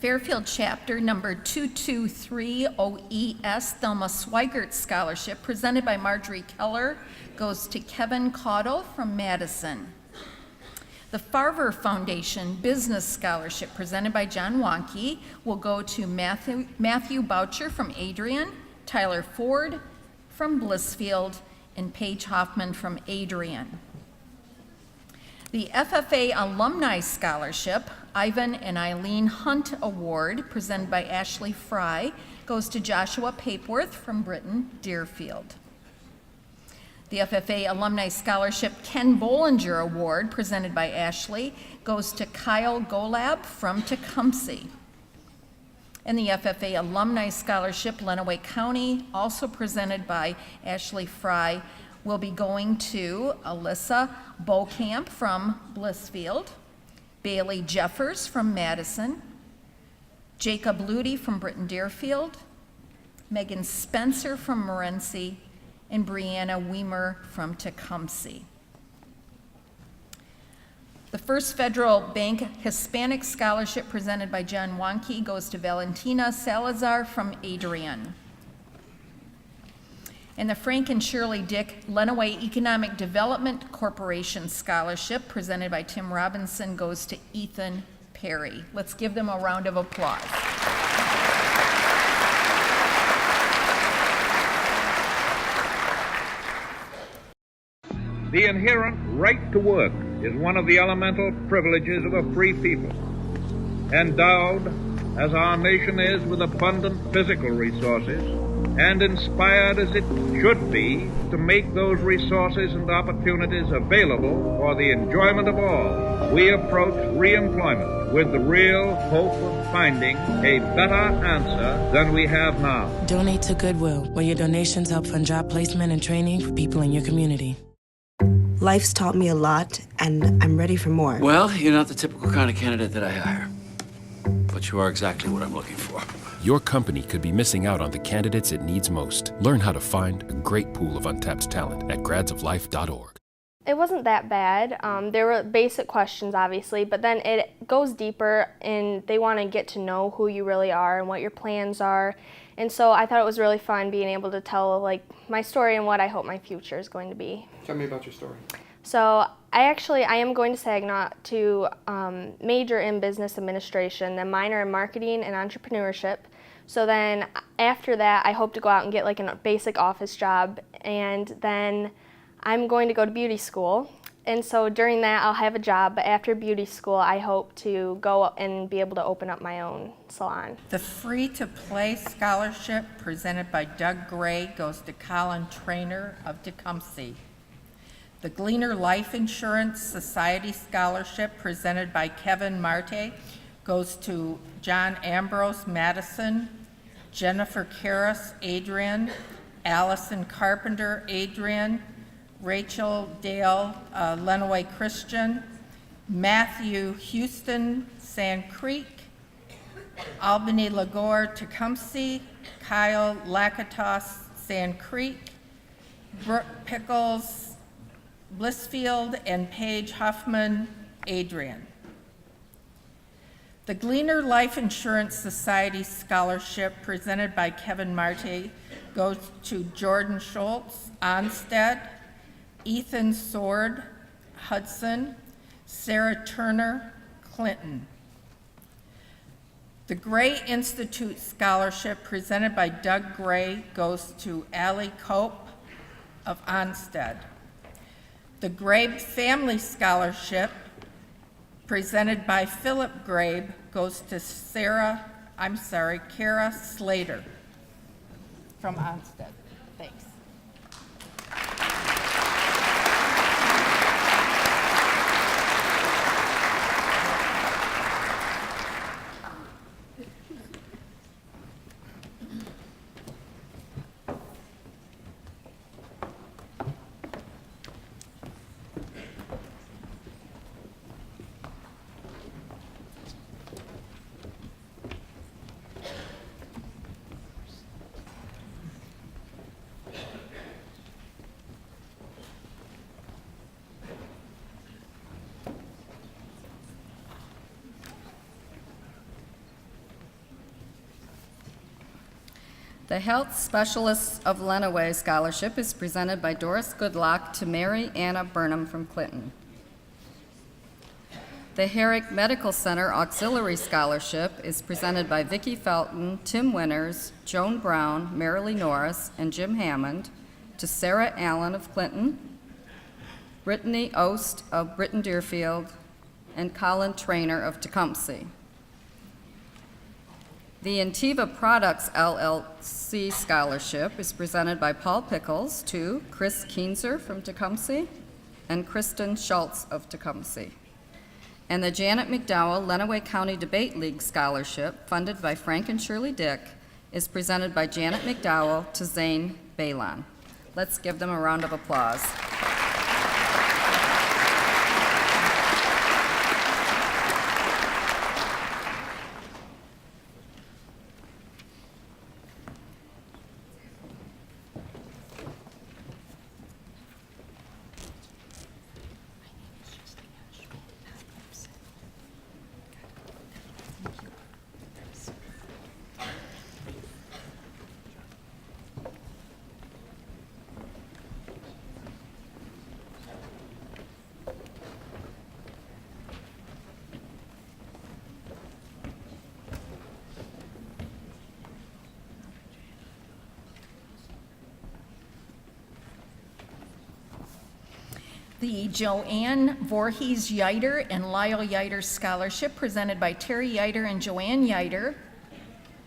Fairfield Chapter number 223 OES Thelma Swigert Scholarship, presented by Marjorie Keller, goes to Kevin Caudle from Madison. The Farver Foundation Business Scholarship, presented by John Wonke, will go to Matthew Boucher from Adrian, Tyler Ford from Blissfield, and Paige Hoffman from Adrian. The FFA Alumni Scholarship, Ivan and Eileen Hunt Award, presented by Ashley Fry, goes to Joshua Papeworth from Britton Deerfield. The FFA Alumni Scholarship Ken Bollinger Award, presented by Ashley, goes to Kyle Golab from Tecumseh. And the FFA Alumni Scholarship Lenawee County, also presented by Ashley Fry, will be going to Alyssa Beauchamp from Blissfield, Bailey Jeffers from Madison, Jacob Ludy from Britton Deerfield, Megan Spencer from Morenci, and Brianna Weimer from Tecumseh. The First Federal Bank Hispanic Scholarship, presented by John Wonke, goes to Valentina Salazar from Adrian. And the Frank and Shirley Dick Lenawee Economic Development Corporation Scholarship, presented by Tim Robinson, goes to Ethan Perry. Let's give them a round of applause. The inherent right to work is one of the elemental privileges of a free people. Endowed, as our nation is, with abundant physical resources, and inspired as it should be to make those resources and opportunities available for the enjoyment of all, we approach re-employment with the real hope of finding a better answer than we have now. Donate to Goodwill, where your donations help fund job placement and training for people in your community. Life's taught me a lot, and I'm ready for more. Well, you're not the typical kind of candidate that I hire, but you are exactly what I'm looking for. Your company could be missing out on the candidates it needs most. Learn how to find a great pool of untapped talent at gradsoflife.org. It wasn't that bad. There were basic questions, obviously, but then it goes deeper, and they want to get to know who you really are and what your plans are. And so I thought it was really fun being able to tell my story and what I hope my future is going to be. Tell me about your story. So I am going to Saginaw to major in business administration, then minor in marketing and entrepreneurship, So then after that, I hope to go out and get like a basic office job, and then I'm going to go to beauty school. And so during that, I'll have a job, but after beauty school, I hope to go and be able to open up my own salon. The Free to Play Scholarship presented by Doug Gray goes to Colin Trainer of Tecumseh. The Gleaner Life Insurance Society Scholarship presented by Kevin Marte goes to John Ambrose Madison, Jennifer Karras Adrian, Allison Carpenter Adrian, Rachel Dale Lenawee Christian, Matthew Houston Sand Creek, Albany Lagore Tecumseh, Kyle Lakatos Sand Creek, Brooke Pickles Blissfield, and Paige Huffman Adrian. The Gleaner Life Insurance Society Scholarship presented by Kevin Marte goes to Jordan Schultz Onstead, Ethan Sword Hudson, Sarah Turner Clinton. The Gray Institute Scholarship presented by Doug Gray goes to Allie Cope of Onstead. The Grabe Family Scholarship presented by Philip Grabe goes to Kara Slater from Onstead. Thanks. The Health Specialists of Lenawee Scholarship is presented by Doris Goodlock to Mary Anna Burnham from Clinton. The Herrick Medical Center Auxiliary Scholarship is presented by Vicki Felton, Tim Winters, Joan Brown, Marilee Norris, and Jim Hammond to Sarah Allen of Clinton, Brittany Ost of Britton Deerfield, and Colin Trainer of Tecumseh. The Intiva Products LLC Scholarship is presented by Paul Pickles to Chris Keenzer from Tecumseh and Kristen Schultz of Tecumseh. And the Janet McDowell Lenawee County Debate League Scholarship, funded by Frank and Shirley Dick, is presented by Janet McDowell to Zane Balon. Let's give them a round of applause. The Joanne Voorhees Yiter and Lyle Yiter Scholarship presented by Terry Yiter and Joanne Yiter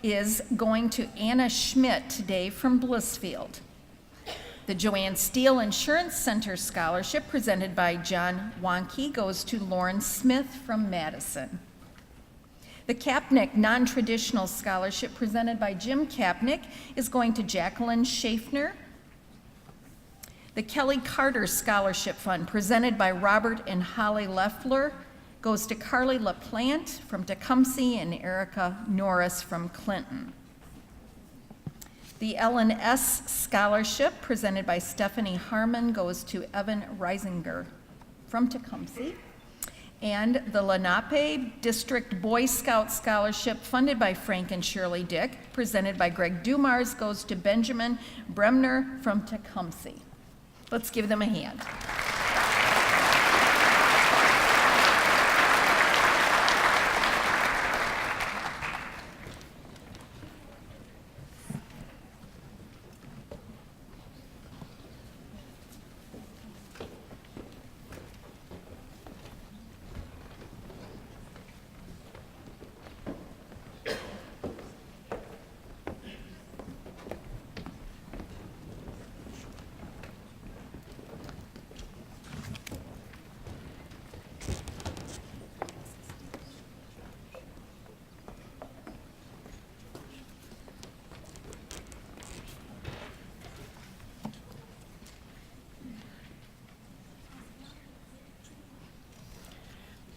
is going to Anna Schmidt today from Blissfield. The Joanne Steele Insurance Center Scholarship presented by John Wonke goes to Lauren Smith from Madison. The Kapnick Non-Traditional Scholarship presented by Jim Kapnick is going to Jacqueline Schaffner. The Kelly Carter Scholarship Fund, presented by Robert and Holly Leffler, goes to Carly LaPlante from Tecumseh and Erica Norris from Clinton. The Ellen S. Scholarship, presented by Stephanie Harmon, goes to Evan Reisinger from Tecumseh. And the Lenape District Boy Scout Scholarship, funded by Frank and Shirley Dick, presented by Greg Dumars, goes to Benjamin Bremner from Tecumseh. Let's give them a hand.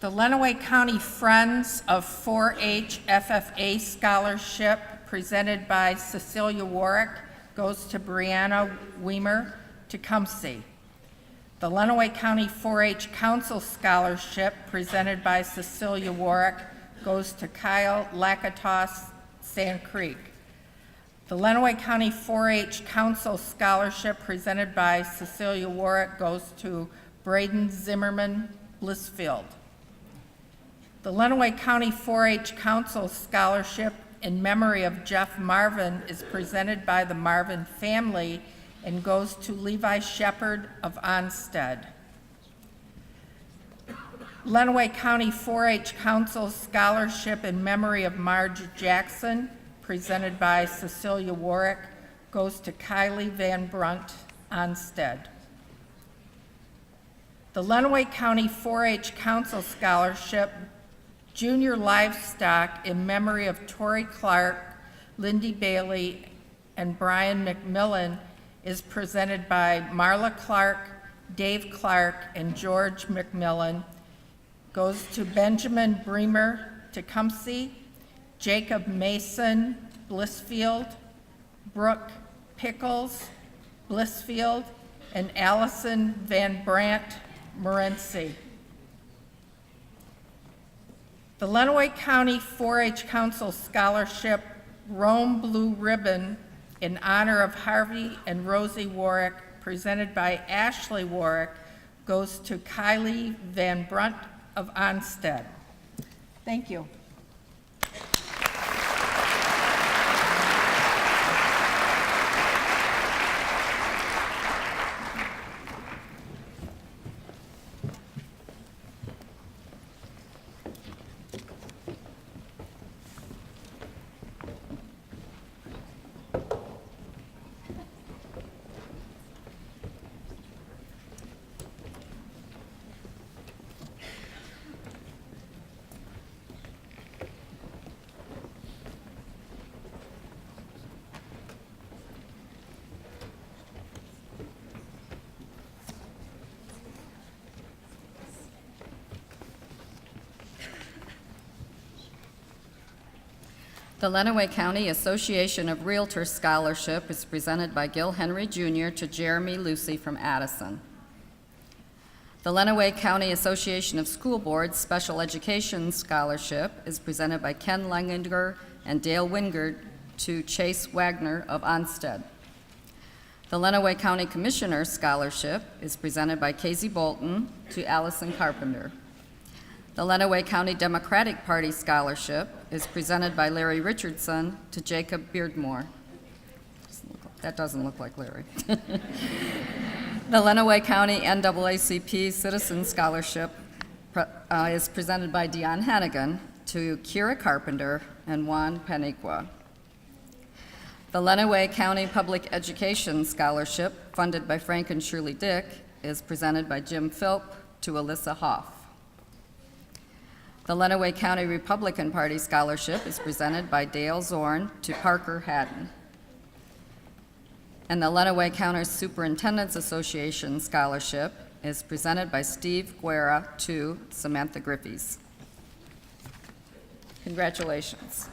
The Lenawee County Friends of 4-H FFA Scholarship presented by Cecilia Warwick goes to Brianna Weimer, Tecumseh. The Lenawee County 4-H Council Scholarship presented by Cecilia Warwick goes to Kyle Lakatos, Sand Creek. The Lenawee County 4-H Council Scholarship presented by Cecilia Warwick goes to Braden Zimmerman, Blissfield. The Lenawee County 4-H Council Scholarship in memory of Jeff Marvin is presented by the Marvin family and goes to Levi Shepherd of Onstead. Lenawee County 4-H Council Scholarship in memory of Marge Jackson, presented by Cecilia Warwick, goes to Kylie Van Brunt, Onstead. The Lenawee County 4-H Council Scholarship Junior Livestock in memory of Tori Clark, Lindy Bailey, and Brian McMillan is presented by Marla Clark, Dave Clark, and George McMillan, goes to Benjamin Bremer, Tecumseh, Jacob Mason, Blissfield, Brooke Pickles, Blissfield, and Allison Van Brandt, Morenci. The Lenawee County 4-H Council Scholarship Rome Blue Ribbon in honor of Harvey and Rosie Warwick, presented by Ashley Warwick, goes to Kylie Van Brunt of Onstead. Thank you. The Lenawee County Association of Realtors Scholarship is presented by Gil Henry Jr. to Jeremy Lucy from Addison. The Lenawee County Association of School Boards Special Education Scholarship is presented by Ken Langinger and Dale Wingard to Chase Wagner of Onstead. The Lenawee County Commissioner Scholarship is presented by Casey Bolton to Allison Carpenter. The Lenawee County Democratic Party Scholarship is presented by Larry Richardson to Jacob Beardmore. That doesn't look like Larry. The Lenawee County NAACP Citizen Scholarship is presented by Dion Hannigan to Kira Carpenter and Juan Paniqua. The Lenawee County Public Education Scholarship, funded by Frank and Shirley Dick, is presented by Jim Philp to Alyssa Hoff. The Lenawee County Republican Party Scholarship is presented by Dale Zorn to Parker Haddon. And the Lenawee County Superintendent's Association Scholarship is presented by Steve Guerra to Samantha Griffiths. Congratulations.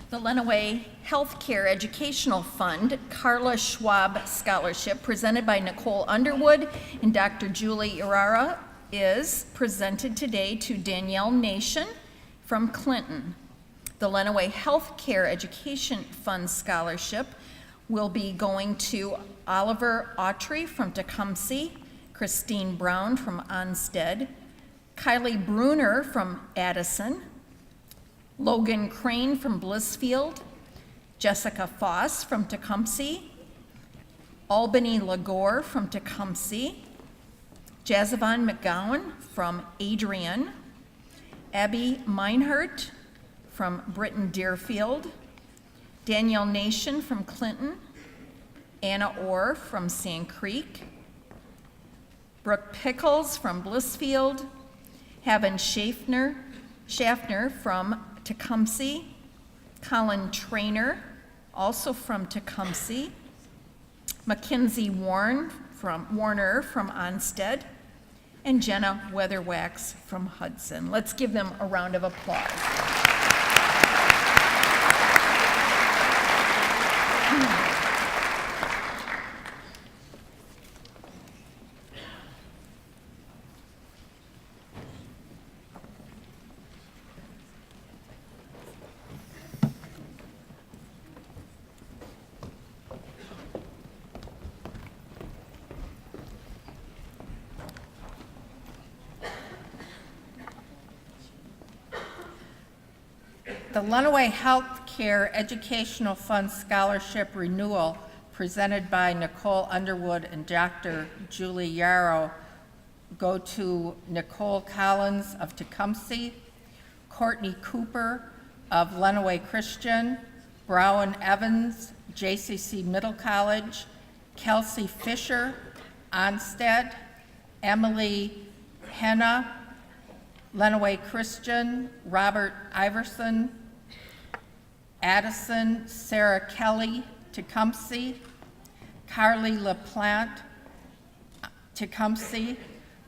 The Lenawee Healthcare Educational Fund Carla Schwab Scholarship, presented by Nicole Underwood and Dr. Julie Irara, is presented today to Danielle Nation from Clinton. The Lenawee Healthcare Education Fund Scholarship will be going to Oliver Autry from Tecumseh, Christine Brown from Onstead, Kylie Bruner from Addison, Logan Crane from Blissfield, Jessica Foss from Tecumseh, Albany Lagore from Tecumseh, Jazavon McGowan from Adrian, Abby Meinhardt from Britton Deerfield, Danielle Nation from Clinton, Anna Orr from Sand Creek, Brooke Pickles from Blissfield, Haven Schaffner from Tecumseh, Colin Trainer, also from Tecumseh, Mackenzie Warner from Onstead, and Jenna Weatherwax from Hudson. Let's give them a round of applause. The Lenawee Healthcare Educational Fund Scholarship Renewal presented by Nicole Underwood and Dr. Julie Yarrow go to Nicole Collins of Tecumseh, Courtney Cooper of Lenawee Christian, Brown Evans, JCC Middle College, Kelsey Fisher, Onstead, Emily Henna, Lenawee Christian, Robert Iverson, Addison, Sarah Kelly, Tecumseh, Carly LaPlante, Tecumseh,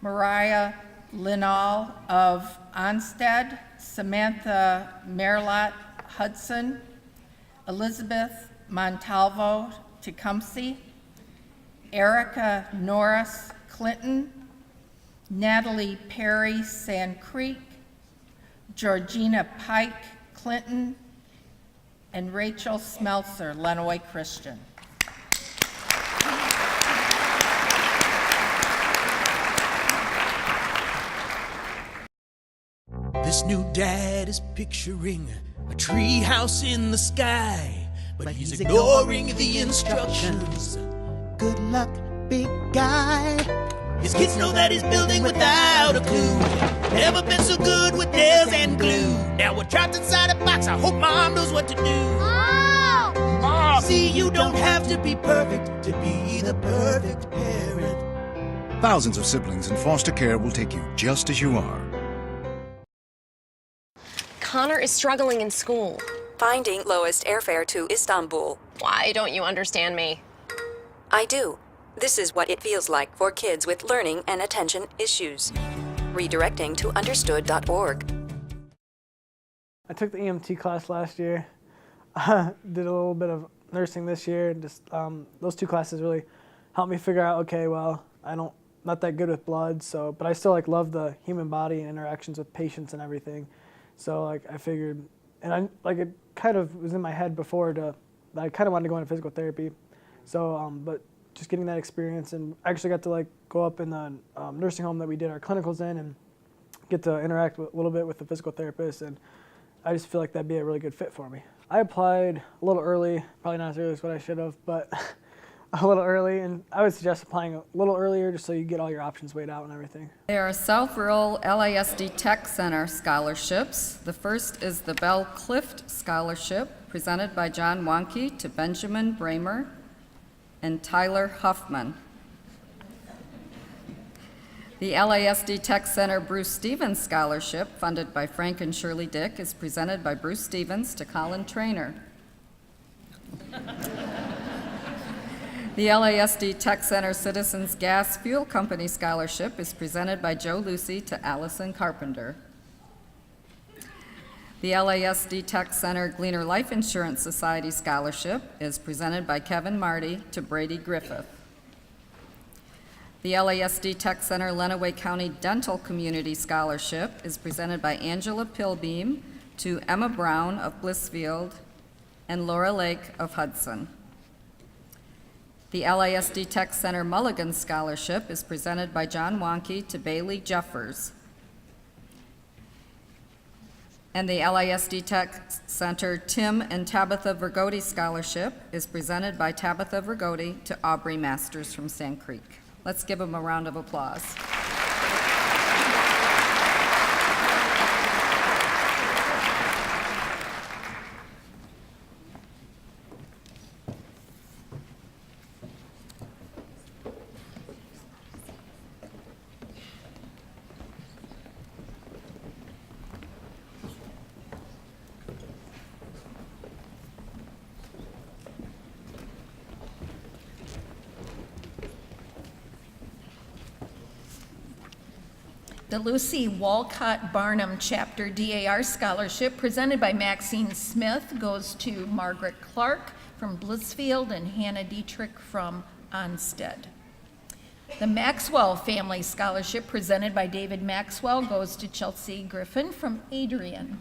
Mariah Linall of Onstead, Samantha Merlot, Hudson, Elizabeth Montalvo, Tecumseh, Erica Norris, Clinton, Natalie Perry, Sand Creek, Georgina Pike, Clinton, and Rachel Smeltzer, Lenawee Christian. This new dad is picturing a tree house in the sky, but he's ignoring the instructions. Good luck, big guy. His kids know that he's building without a clue. Never been so good with nails and glue. Now we're trapped inside a box. I hope mom knows what to do. Mom! See, you don't have to be perfect to be the perfect parent. Thousands of siblings in foster care will take you just as you are. Connor is struggling in school. Finding lowest airfare to Istanbul. Why don't you understand me? I do. This is what it feels like for kids with learning and attention issues. Redirecting to understood.org. I took the EMT class last year. Did a little bit of nursing this year. Just those two classes really helped me figure out, okay, well, not that good with blood, but I still love the human body and interactions with patients and everything. So I figured, and it kind of was in my head before that I kind of wanted to go into physical therapy. So, but just getting that experience, and I actually got to go up in the nursing home that we did our clinicals in and get to interact a little bit with the physical therapist, and I just feel like that'd be a really good fit for me. I applied a little early, probably not as early as what I should have, but a little early, and I would suggest applying a little earlier just so you get all your options weighed out and everything. There are South Rural LISD Tech Center scholarships. The first is the Bell Clift Scholarship, presented by John Wonke to Benjamin Bramer and Tyler Huffman. The LISD Tech Center Bruce Stevens Scholarship, funded by Frank and Shirley Dick, is presented by Bruce Stevens to Colin Trainer. The LISD Tech Center Citizens Gas Fuel Company Scholarship is presented by Joe Lucy to Allison Carpenter. The LISD Tech Center Gleaner Life Insurance Society Scholarship is presented by Kevin Marty to Brady Griffith. The LISD Tech Center Lenawee County Dental Community Scholarship is presented by Angela Pilbeam to Emma Brown of Blissfield and Laura Lake of Hudson. The LISD Tech Center Mulligan Scholarship is presented by John Wonke to Bailey Jeffers. And the LISD Tech Center Tim and Tabitha Vergoti Scholarship is presented by Tabitha Vergoti to Aubrey Masters from Sand Creek. Let's give them a round of applause. The Lucy Walcott Barnum Chapter DAR Scholarship presented by Maxine Smith goes to Margaret Clark from Blissfield and Hannah Dietrich from Onstead. The Maxwell Family Scholarship presented by David Maxwell goes to Chelsea Griffin from Adrian.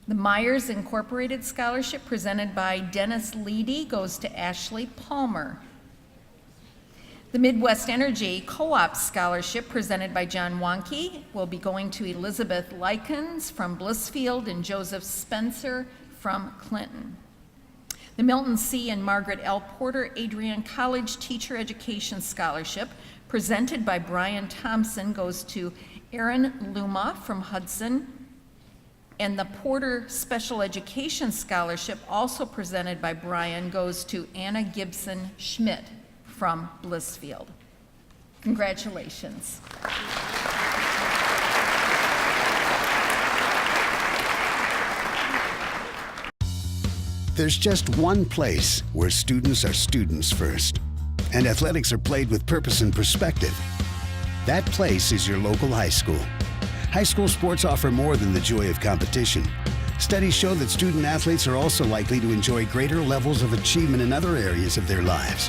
The Myers Incorporated Scholarship presented by Dennis Leedy goes to Ashley Palmer. The Midwest Energy Co-op Scholarship presented by John Wonke will be going to Elizabeth Likens from Blissfield and Joseph Spencer from Clinton. The Milton C. and Margaret L. Porter Adrian College Teacher Education Scholarship presented by Brian Thompson goes to Aaron Luma from Hudson. And the Porter Special Education Scholarship, also presented by Brian, goes to Anna Gibson Schmidt from Blissfield. Congratulations. There's just one place where students are students first, and athletics are played with purpose and perspective. That place is your local high school. High school sports offer more than the joy of competition. Studies show that student athletes are also likely to enjoy greater levels of achievement in other areas of their lives,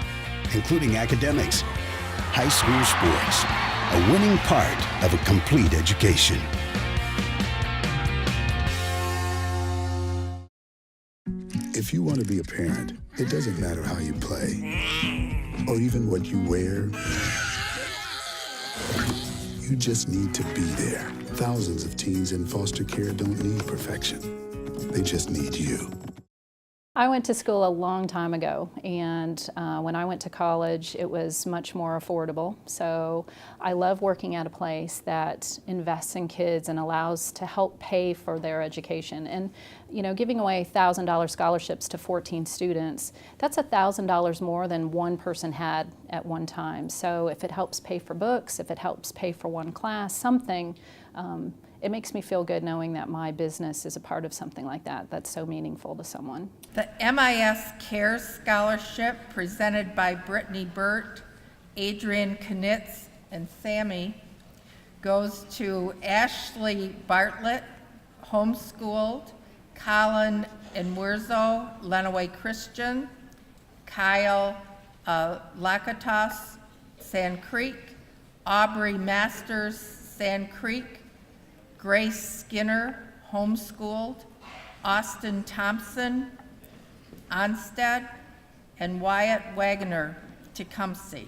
including academics. High school sports, a winning part of a complete education. If you want to be a parent, it doesn't matter how you play or even what you wear. You just need to be there. Thousands of teens in foster care don't need perfection. They just need you. I went to school a long time ago, and when I went to college, it was much more affordable. So I love working at a place that invests in kids and allows to help pay for their education. And you know, giving away $1,000 scholarships to 14 students, that's $1,000 more than one person had at one time. So if it helps pay for books, if it helps pay for one class, something, it makes me feel good knowing that my business is a part of something like that that's so meaningful to someone. The MIS Cares Scholarship presented by Brittany Burt, Adrian Knitz, and Sammy goes to Ashley Bartlett, homeschooled, Colin and Wurzo, Lenawee Christian, Kyle Lakatos, Sand Creek, Aubrey Masters, Sand Creek, Grace Skinner, homeschooled, Austin Thompson, Onstead, and Wyatt Wagner, Tecumseh.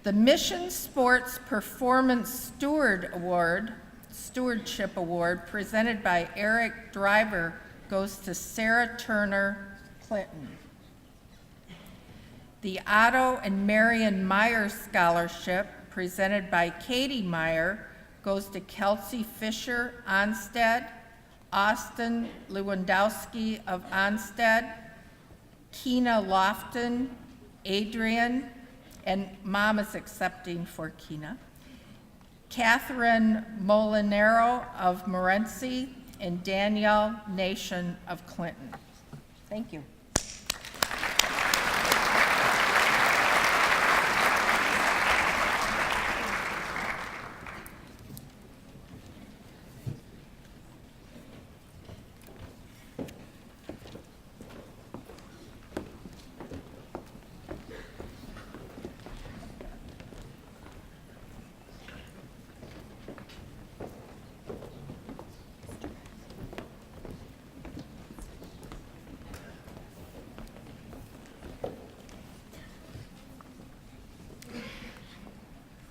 The Mission Sports Performance Stewardship Award presented by Eric Driver goes to Sarah Turner, Clinton. The Otto and Marion Meyer Scholarship presented by Katie Meyer goes to Kelsey Fisher, Onstead, Austin Lewandowski of Onstead, Keena Lofton, Adrian, and Mom is accepting for Keena, Catherine Molinaro of Morenci, and Danielle Nation of Clinton. Thank you.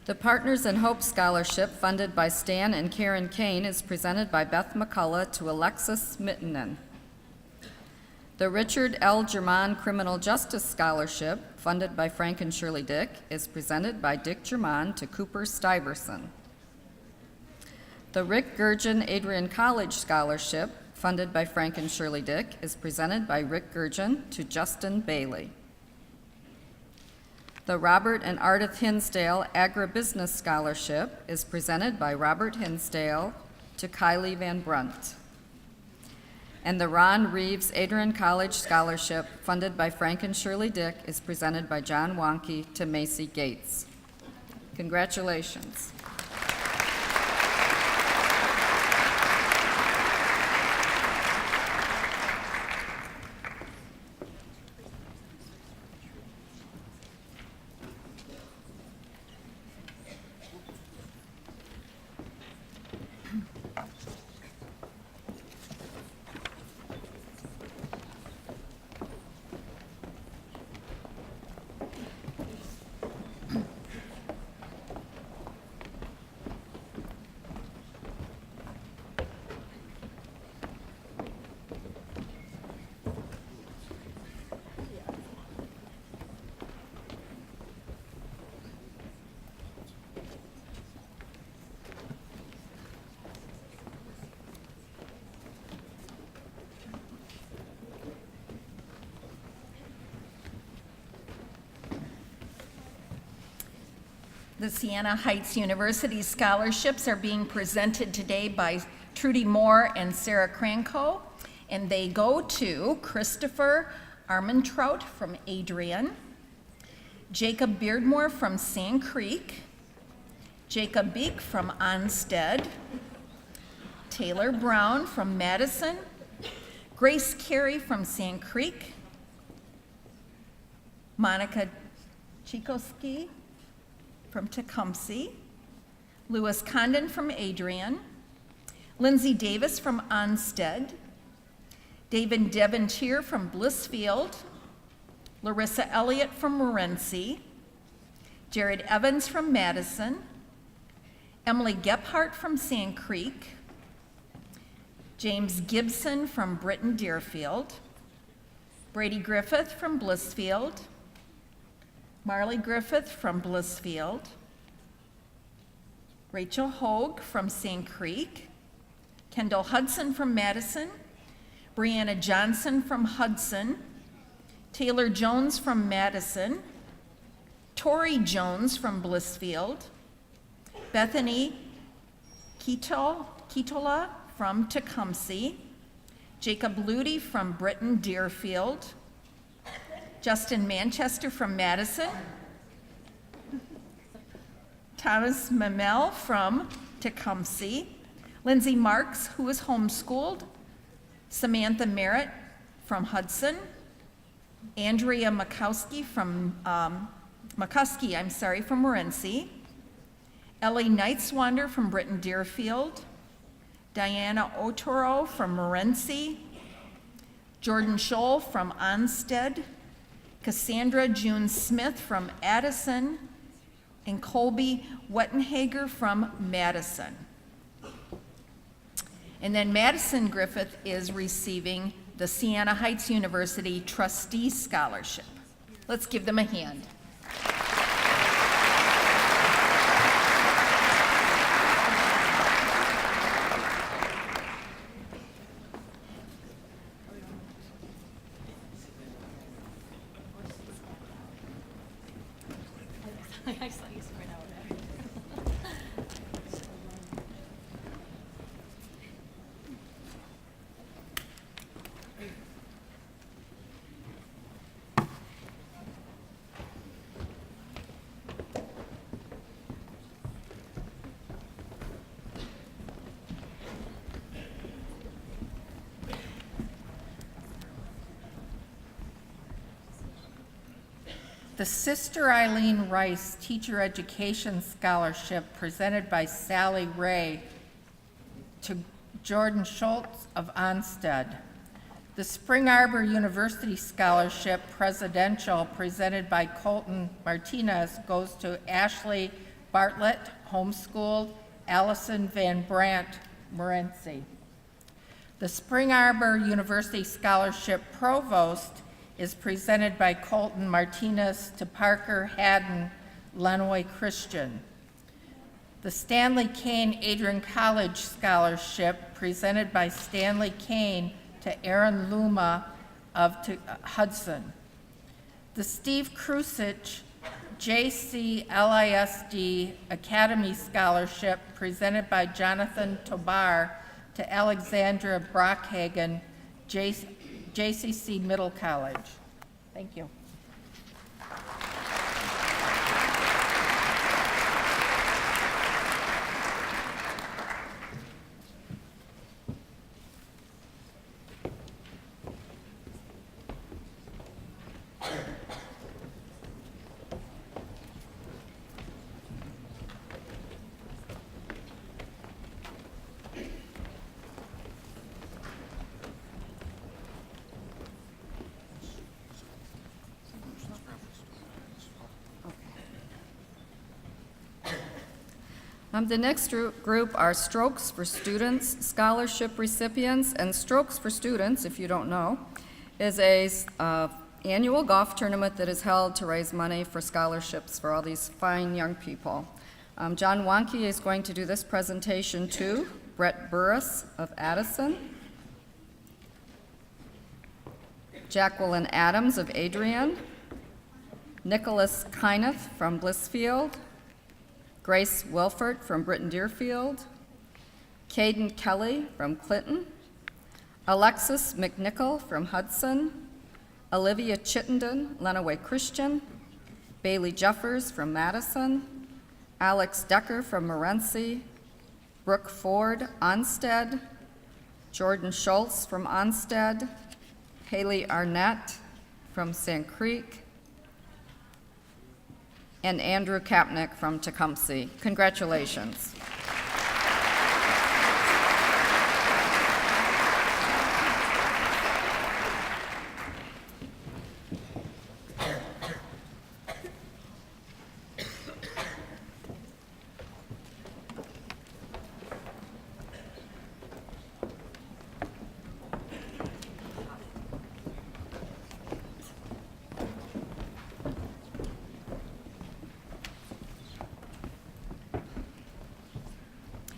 The Partners in Hope Scholarship, funded by Stan and Karen Kane, is presented by Beth McCullough to Alexis Mittenen. The Richard L. German Criminal Justice Scholarship, funded by Frank and Shirley Dick, is presented by Dick German to Cooper Stuyvesant. The Rick Gurgeon Adrian College Scholarship, funded by Frank and Shirley Dick, is presented by Rick Gurgeon to Justin Bailey. The Robert and Ardith Hinsdale Agribusiness Scholarship is presented by Robert Hinsdale to Kylie Van Brunt. And the Ron Reeves Adrian College Scholarship, funded by Frank and Shirley Dick, is presented by John Wonke to Macy Gates. Congratulations. The Siena Heights University scholarships are being presented today by Trudy Moore and Sarah Cranko, and they go to Christopher Armentrout from Adrian, Jacob Beardmore from Sand Creek, Jacob Beek from Onstead, Taylor Brown from Madison, Grace Carey from Sand Creek, Monica Chikoski from Tecumseh, Louis Condon from Adrian, Lindsay Davis from Onstead, David Devontier from Blissfield, Larissa Elliott from Morenci, Jared Evans from Madison, Emily Gephardt from Sand Creek, James Gibson from Britton Deerfield, Brady Griffith from Blissfield, Marley Griffith from Blissfield, Rachel Hogue from Sand Creek, Kendall Hudson from Madison, Brianna Johnson from Hudson, Taylor Jones from Madison, Tori Jones from Blissfield, Bethany Kitola from Tecumseh, Jacob Ludy from Britton Deerfield, Justin Manchester from Madison, Thomas Mamel from Tecumseh, Lindsay Marks, who is homeschooled, Samantha Merritt from Hudson, Andrea McCuskey from Morenci, Ellie Knightswander from Britton Deerfield, Diana Otoro from Morenci, Jordan Scholl from Onstead, Cassandra June Smith from Addison, and Colby Wettenhager from Madison. And then Madison Griffith is receiving the Siena Heights University Trustee Scholarship. Let's give them a hand. I saw you spread out there. The Sister Eileen Rice Teacher Education Scholarship, presented by Sally Ray to Jordan Schultz of Onstead. The Spring Arbor University Scholarship Presidential, presented by Colton Martinez, goes to Ashley Bartlett, homeschooled Allison Van Brandt Morency. The Spring Arbor University Scholarship Provost is presented by Colton Martinez to Parker Haddon Lenawee Christian. The Stanley Kane Adrian College Scholarship presented by Stanley Kane to Aaron Luma of Hudson. The Steve Krusich JC LISD Academy Scholarship presented by Jonathan Tobar to Alexandra Brockhagen, JCC Middle College. Thank you. The next group are Strokes for Students scholarship recipients, and Strokes for Students, if you don't know, is a annual golf tournament that is held to raise money for scholarships for all these fine young people. John Wonke is going to do this presentation too. Brett Burris of Addison, Jacqueline Adams of Adrian, Nicholas Kyneth from Blissfield, Grace Wilford from Britton Deerfield, Caden Kelly from Clinton, Alexis McNichol from Hudson, Olivia Chittenden, Lenawee Christian, Bailey Jeffers from Madison, Alex Decker from Morenci, Brooke Ford, Onstead, Jordan Schultz from Onstead, Haley Arnett from Sand Creek, and Andrew Kapnick from Tecumseh. Congratulations.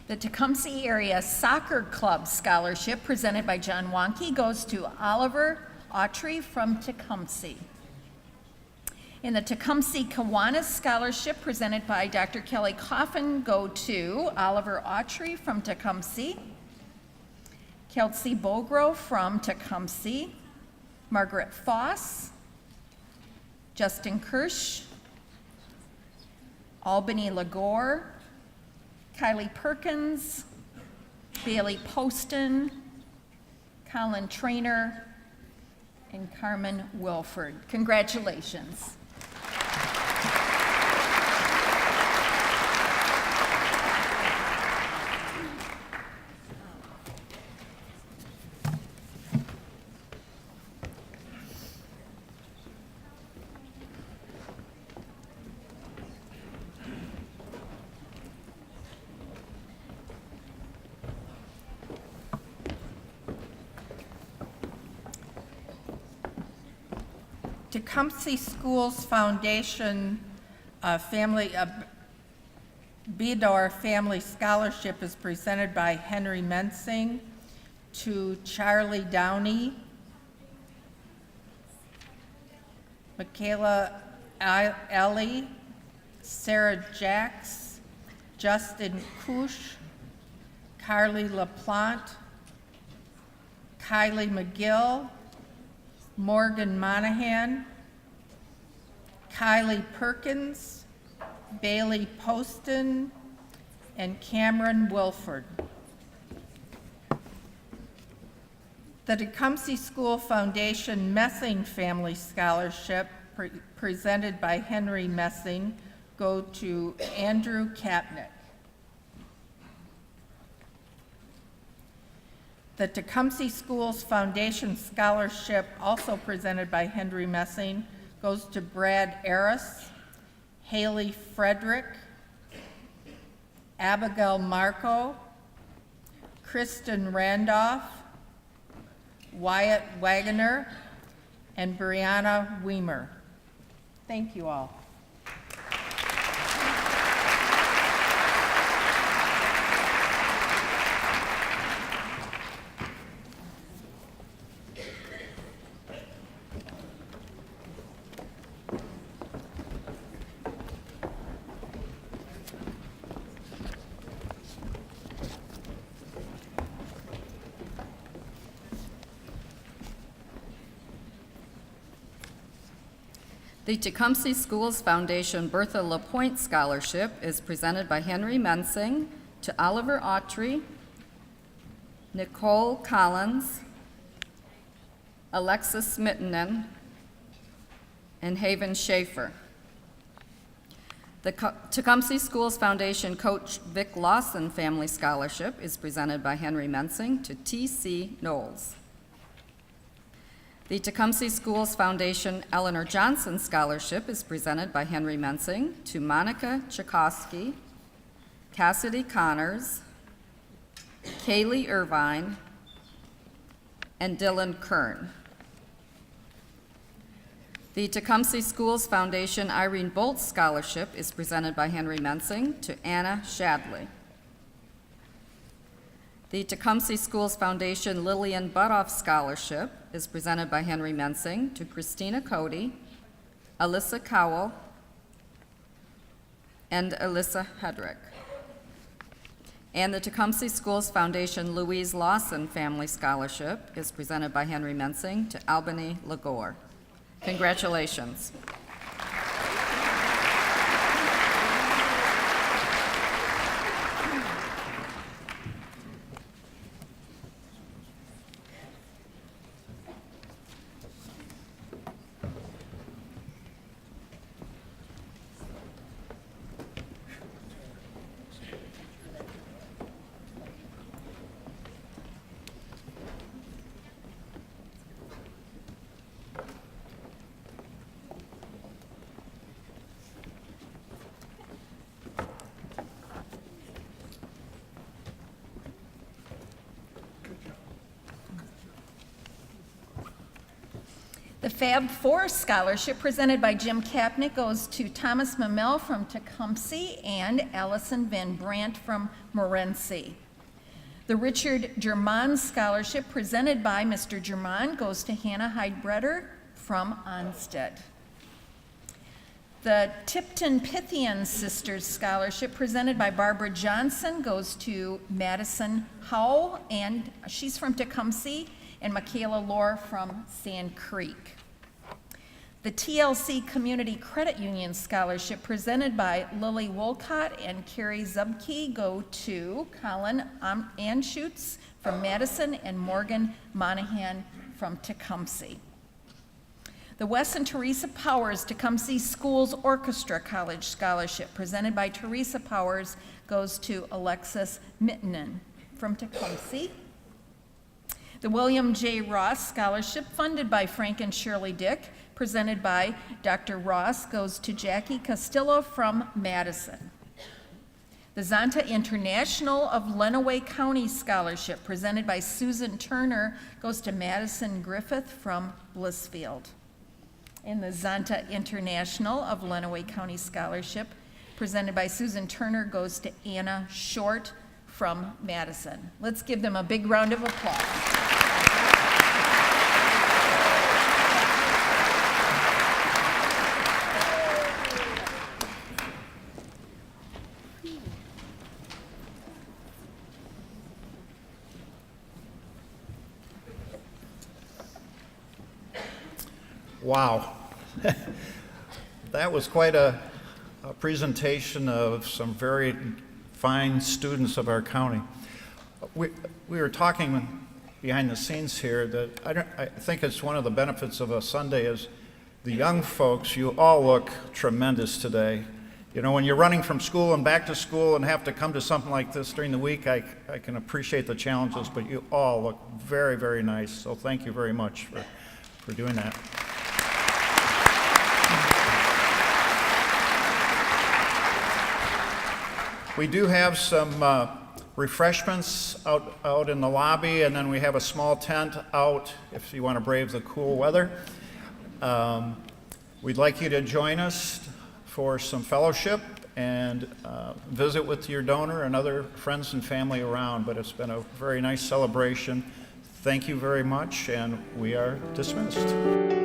The Tecumseh Area Soccer Club Scholarship presented by John Wonke goes to Oliver Autry from Tecumseh. In the Tecumseh Kiwanis Scholarship presented by Dr. Kelly Coffin go to Oliver Autry from Tecumseh, Kelsey Bogrove from Tecumseh, Margaret Foss, Justin Kirsch, Albany Lagore, Kylie Perkins, Bailey Poston, Colin Trainer, and Carmen Wilford. Congratulations. Tecumseh Schools Foundation Bedore Family Scholarship is presented by Henry Mensing to Charlie Downey, Michaela Ellie, Sarah Jacks, Justin Kush, Carly LaPlante, Kylie McGill, Morgan Monahan, Kylie Perkins, Bailey Poston, and Cameron Wilford. The Tecumseh School Foundation Messing Family Scholarship presented by Henry Messing go to Andrew Kapnick. The Tecumseh Schools Foundation Scholarship, also presented by Henry Messing, goes to Brad Aris, Haley Frederick, Abigail Marco, Kristen Randolph, Wyatt Wagoner, and Brianna Weimer. Thank you all. The Tecumseh Schools Foundation Bertha LaPointe Scholarship is presented by Henry Mensing to Oliver Autry, Nicole Collins, Alexis Mittinen, and Haven Schaefer. The Tecumseh Schools Foundation Coach Vic Lawson Family Scholarship is presented by Henry Mensing to T.C. Knowles. The Tecumseh Schools Foundation Eleanor Johnson Scholarship is presented by Henry Mensing to Monica Tchaikovsky, Cassidy Connors, Kaylee Irvine, and Dylan Kern. The Tecumseh Schools Foundation Irene Bolt Scholarship is presented by Henry Mensing to Anna Shadley. The Tecumseh Schools Foundation Lillian Butoff Scholarship is presented by Henry Mensing to Christina Cody, Alyssa Cowell, and Alyssa Hedrick. And the Tecumseh Schools Foundation Louise Lawson Family Scholarship is presented by Henry Mensing to Albany Lagore. Congratulations. The Fab Four Scholarship presented by Jim Kapnick goes to Thomas Mamel from Tecumseh and Allison Van Brandt from Morenci. The Richard German Scholarship presented by Mr. German goes to Hannah Heidbreder from Onstead. The Tipton Pythian Sisters Scholarship presented by Barbara Johnson goes to Madison Howe, and she's from Tecumseh, and Michaela Lohr from Sand Creek. The TLC Community Credit Union Scholarship presented by Lily Wolcott and Carrie Zubke go to Colin Anschutz from Madison and Morgan Monahan from Tecumseh. The Wes and Teresa Powers Tecumseh Schools Orchestra College Scholarship presented by Teresa Powers goes to Alexis Mittinen from Tecumseh. The William J. Ross Scholarship funded by Frank and Shirley Dick presented by Dr. Ross goes to Jackie Castillo from Madison. The Zonta International of Lenawee County Scholarship presented by Susan Turner goes to Madison Griffith from Blissfield. And the Zonta International of Lenawee County Scholarship presented by Susan Turner goes to Anna Short from Madison. Let's give them a big round of applause. Wow. That was quite a presentation of some very fine students of our county. We were talking behind the scenes here that I think it's one of the benefits of a Sunday is the young folks, you all look tremendous today. You know, when you're running from school and back to school and have to come to something like this during the week, I can appreciate the challenges, but you all look very, very nice. So thank you very much for doing that. We do have some refreshments out in the lobby, and then we have a small tent out if you want to brave the cool weather. We'd like you to join us for some fellowship and visit with your donor and other friends and family around, but it's been a very nice celebration. Thank you very much, and we are dismissed.